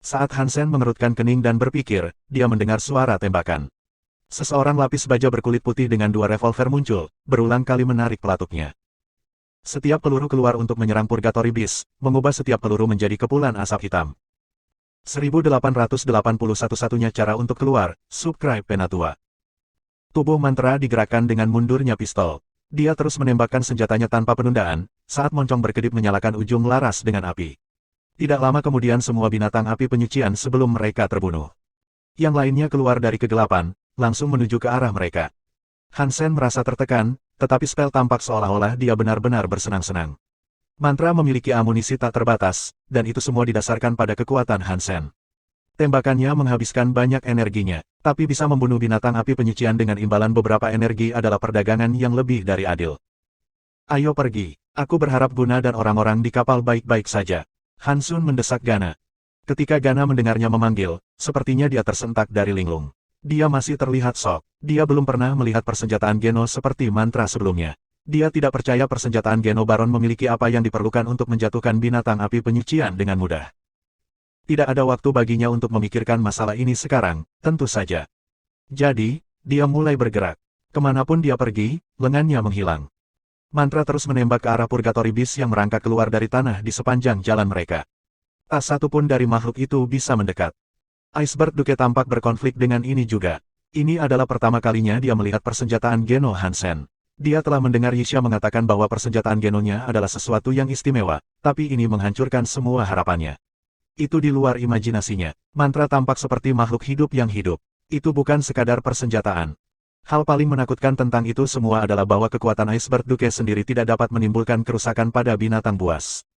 Saat Hansen mengerutkan kening dan berpikir, dia mendengar suara tembakan. Seseorang lapis baja berkulit putih dengan 2 revolver muncul, berulang kali menarik pelatuknya. Setiap peluru keluar untuk menyerang Purgatory Beast, mengubah setiap peluru menjadi kepulan asap hitam. 1881-nya cara untuk keluar, subscribe Penatua. Tubuh mantra digerakkan dengan mundurnya pistol. Dia terus menembakkan senjatanya tanpa penundaan, saat moncong berkedip menyalakan ujung laras dengan api. Tidak lama kemudian semua binatang api penyucian sebelum mereka terbunuh. Yang lainnya keluar dari kegelapan, langsung menuju ke arah mereka. Hansen merasa tertekan, tetapi spell tampak seolah-olah dia benar-benar bersenang-senang. Mantra memiliki amunisi tak terbatas, dan itu semua didasarkan pada kekuatan Hansen. Tembakannya menghabiskan banyak energinya, tapi bisa membunuh binatang api penyucian dengan imbalan beberapa energi adalah perdagangan yang lebih dari adil. Ayo pergi, aku berharap Guna dan orang-orang di kapal baik-baik saja. Hansun mendesak Gana. Ketika Gana mendengarnya memanggil, sepertinya dia tersentak dari linglung. Dia masih terlihat shock. Dia belum pernah melihat persenjataan Geno seperti mantra sebelumnya. Dia tidak percaya persenjataan Geno Baron memiliki apa yang diperlukan untuk menjatuhkan binatang api penyucian dengan mudah. Tidak ada waktu baginya untuk memikirkan masalah ini sekarang, tentu saja. Jadi, dia mulai bergerak. Kemanapun dia pergi, lengannya menghilang. Mantra terus menembak ke arah Purgatory Beast yang merangkak keluar dari tanah di sepanjang jalan mereka. Tak satu pun dari makhluk itu bisa mendekat. Iceberg Duke tampak berkonflik dengan ini juga. Ini adalah pertama kalinya dia melihat persenjataan Geno Hansen. Dia telah mendengar Yisha mengatakan bahwa persenjataan Genonya adalah sesuatu yang istimewa, tapi ini menghancurkan semua harapannya. Itu di luar imajinasinya. Mantra tampak seperti makhluk hidup yang hidup. Itu bukan sekadar persenjataan. Hal paling menakutkan tentang itu semua adalah bahwa kekuatan Iceberg Duke sendiri tidak dapat menimbulkan kerusakan pada binatang buas.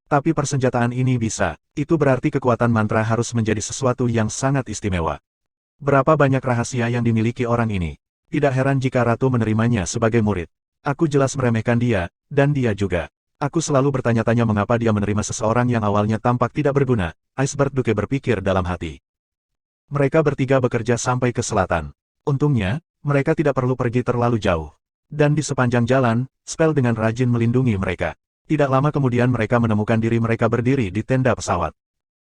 Tapi persenjataan ini bisa. Itu berarti kekuatan mantra harus menjadi sesuatu yang sangat istimewa. Berapa banyak rahasia yang dimiliki orang ini. Tidak heran jika Ratu menerimanya sebagai murid. Aku jelas meremehkan dia, dan dia juga. Aku selalu bertanya-tanya mengapa dia menerima seseorang yang awalnya tampak tidak berguna. Iceberg Duke berpikir dalam hati. Mereka bertiga bekerja sampai ke selatan. Untungnya, mereka tidak perlu pergi terlalu jauh. Dan di sepanjang jalan, spell dengan rajin melindungi mereka. Tidak lama kemudian mereka menemukan diri mereka berdiri di tenda pesawat.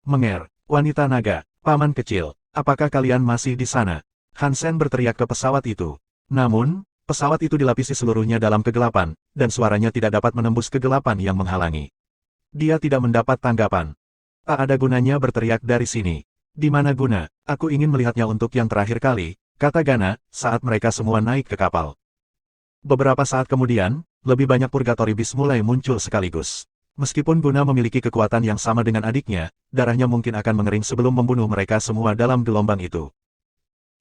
Menger, wanita naga, paman kecil, apakah kalian masih di sana? Hansen berteriak ke pesawat itu. Namun, pesawat itu dilapisi seluruhnya dalam kegelapan, dan suaranya tidak dapat menembus kegelapan yang menghalangi. Dia tidak mendapat tanggapan. Tak ada gunanya berteriak dari sini. Di mana guna? Aku ingin melihatnya untuk yang terakhir kali, kata Gana, saat mereka semua naik ke kapal. Beberapa saat kemudian, lebih banyak Purgatory Beast mulai muncul sekaligus. Meskipun Guna memiliki kekuatan yang sama dengan adiknya, darahnya mungkin akan mengering sebelum membunuh mereka semua dalam gelombang itu.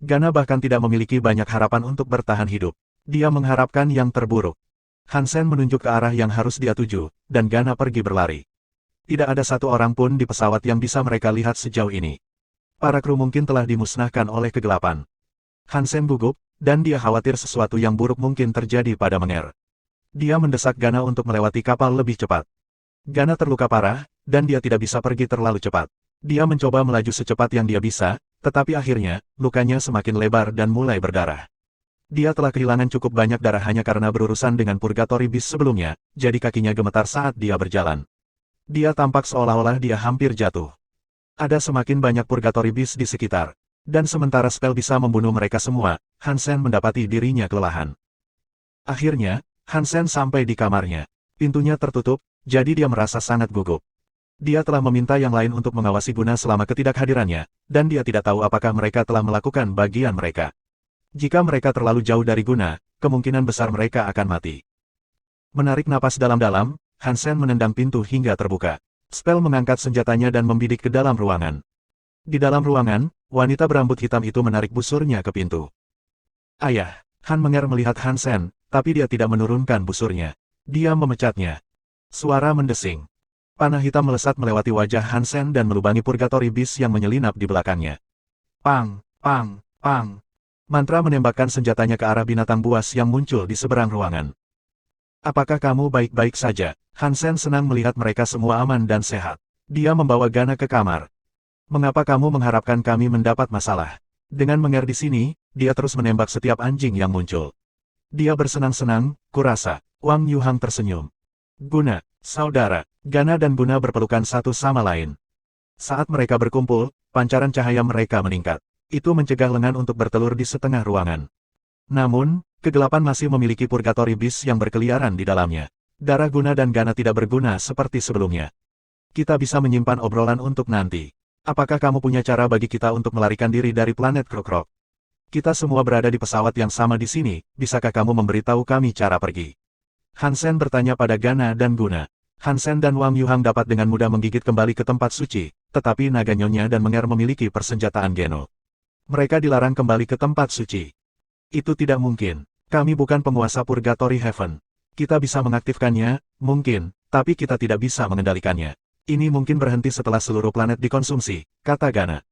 Gana bahkan tidak memiliki banyak harapan untuk bertahan hidup. Dia mengharapkan yang terburuk. Hansen menunjuk ke arah yang harus dia tuju, dan Gana pergi berlari. Tidak ada satu orang pun di pesawat yang bisa mereka lihat sejauh ini. Para kru mungkin telah dimusnahkan oleh kegelapan. Hansen gugup, dan dia khawatir sesuatu yang buruk mungkin terjadi pada Menger. Dia mendesak Gana untuk melewati kapal lebih cepat. Gana terluka parah, dan dia tidak bisa pergi terlalu cepat. Dia mencoba melaju secepat yang dia bisa, tetapi akhirnya, lukanya semakin lebar dan mulai berdarah. Dia telah kehilangan cukup banyak darah hanya karena berurusan dengan Purgatory Beast sebelumnya, jadi kakinya gemetar saat dia berjalan. Dia tampak seolah-olah dia hampir jatuh. Ada semakin banyak Purgatory Beast di sekitar. Dan sementara spell bisa membunuh mereka semua, Hansen mendapati dirinya kelelahan. Akhirnya, Hansen sampai di kamarnya. Pintunya tertutup, jadi dia merasa sangat gugup. Dia telah meminta yang lain untuk mengawasi Guna selama ketidakhadirannya, dan dia tidak tahu apakah mereka telah melakukan bagian mereka. Jika mereka terlalu jauh dari Guna, kemungkinan besar mereka akan mati. Menarik napas dalam-dalam, Hansen menendang pintu hingga terbuka. Spell mengangkat senjatanya dan membidik ke dalam ruangan. Di dalam ruangan, wanita berambut hitam itu menarik busurnya ke pintu. Ayah, Han Menger melihat Hansen, tapi dia tidak menurunkan busurnya. Dia memecatnya. Suara mendesing. Panah hitam melesat melewati wajah Hansen dan melubangi Purgatory Beast yang menyelinap di belakangnya. Pang, pang, pang. Mantra menembakkan senjatanya ke arah binatang buas yang muncul di seberang ruangan. Apakah kamu baik-baik saja? Hansen senang melihat mereka semua aman dan sehat. Dia membawa Gana ke kamar. Mengapa kamu mengharapkan kami mendapat masalah? Dengan Menger di sini, dia terus menembak setiap anjing yang muncul. Dia bersenang-senang, kurasa. Wang Yuhang tersenyum. Guna, saudara, Gana dan Guna berpelukan satu sama lain. Saat mereka berkumpul, pancaran cahaya mereka meningkat. Itu mencegah lengan untuk bertelur di setengah ruangan. Namun, kegelapan masih memiliki purgatori bis yang berkeliaran di dalamnya. Darah Guna dan Gana tidak berguna seperti sebelumnya. Kita bisa menyimpan obrolan untuk nanti. Apakah kamu punya cara bagi kita untuk melarikan diri dari planet Krok-Krok? Kita semua berada di pesawat yang sama di sini, bisakah kamu memberitahu kami cara pergi? Hansen bertanya pada Gana dan Guna. Hansen dan Wang Yuhang dapat dengan mudah menggigit kembali ke tempat suci, tetapi naga Nyonya dan Menger memiliki persenjataan Geno. Mereka dilarang kembali ke tempat suci. Itu tidak mungkin. Kami bukan penguasa Purgatory Heaven. Kita bisa mengaktifkannya, mungkin, tapi kita tidak bisa mengendalikannya. Ini mungkin berhenti setelah seluruh planet dikonsumsi, kata Gana.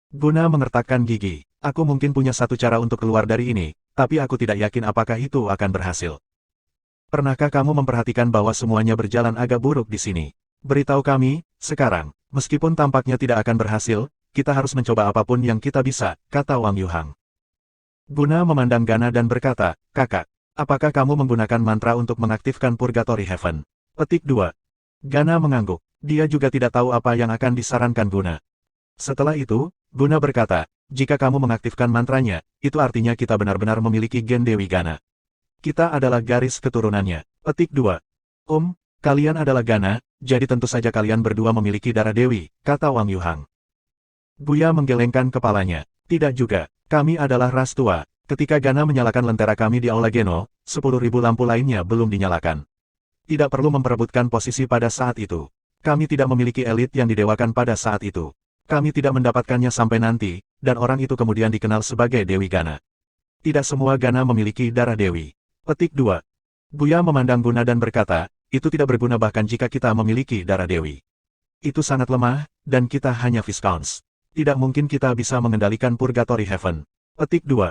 Guna mengertakkan gigi. Aku mungkin punya satu cara untuk keluar dari ini, tapi aku tidak yakin apakah itu akan berhasil. Pernahkah kamu memperhatikan bahwa semuanya berjalan agak buruk di sini? Beritahu kami, sekarang, meskipun tampaknya tidak akan berhasil, kita harus mencoba apapun yang kita bisa, kata Wang Yuhang. Guna memandang Gana dan berkata, kakak, apakah kamu menggunakan mantra untuk mengaktifkan Purgatory Heaven? Petik 2. Gana mengangguk. Dia juga tidak tahu apa yang akan disarankan Guna. Setelah itu, Guna berkata, jika kamu mengaktifkan mantranya, itu artinya kita benar-benar memiliki gen Dewi Gana. Kita adalah garis keturunannya. Petik 2. Kalian adalah Gana, jadi tentu saja kalian berdua memiliki darah Dewi, kata Wang Yuhang. Buya menggelengkan kepalanya. Tidak juga, kami adalah ras tua. Ketika Gana menyalakan lentera kami di Aula Geno, 10.000 lampu lainnya belum dinyalakan. Tidak perlu memperebutkan posisi pada saat itu. Kami tidak memiliki elit yang didewakan pada saat itu. Kami tidak mendapatkannya sampai nanti, dan orang itu kemudian dikenal sebagai Dewi Gana. Tidak semua Gana memiliki darah Dewi. Petik 2. Buya memandang Guna dan berkata, itu tidak berguna bahkan jika kita memiliki darah Dewi. Itu sangat lemah, dan kita hanya Viscounts. Tidak mungkin kita bisa mengendalikan Purgatory Heaven. Petik 2.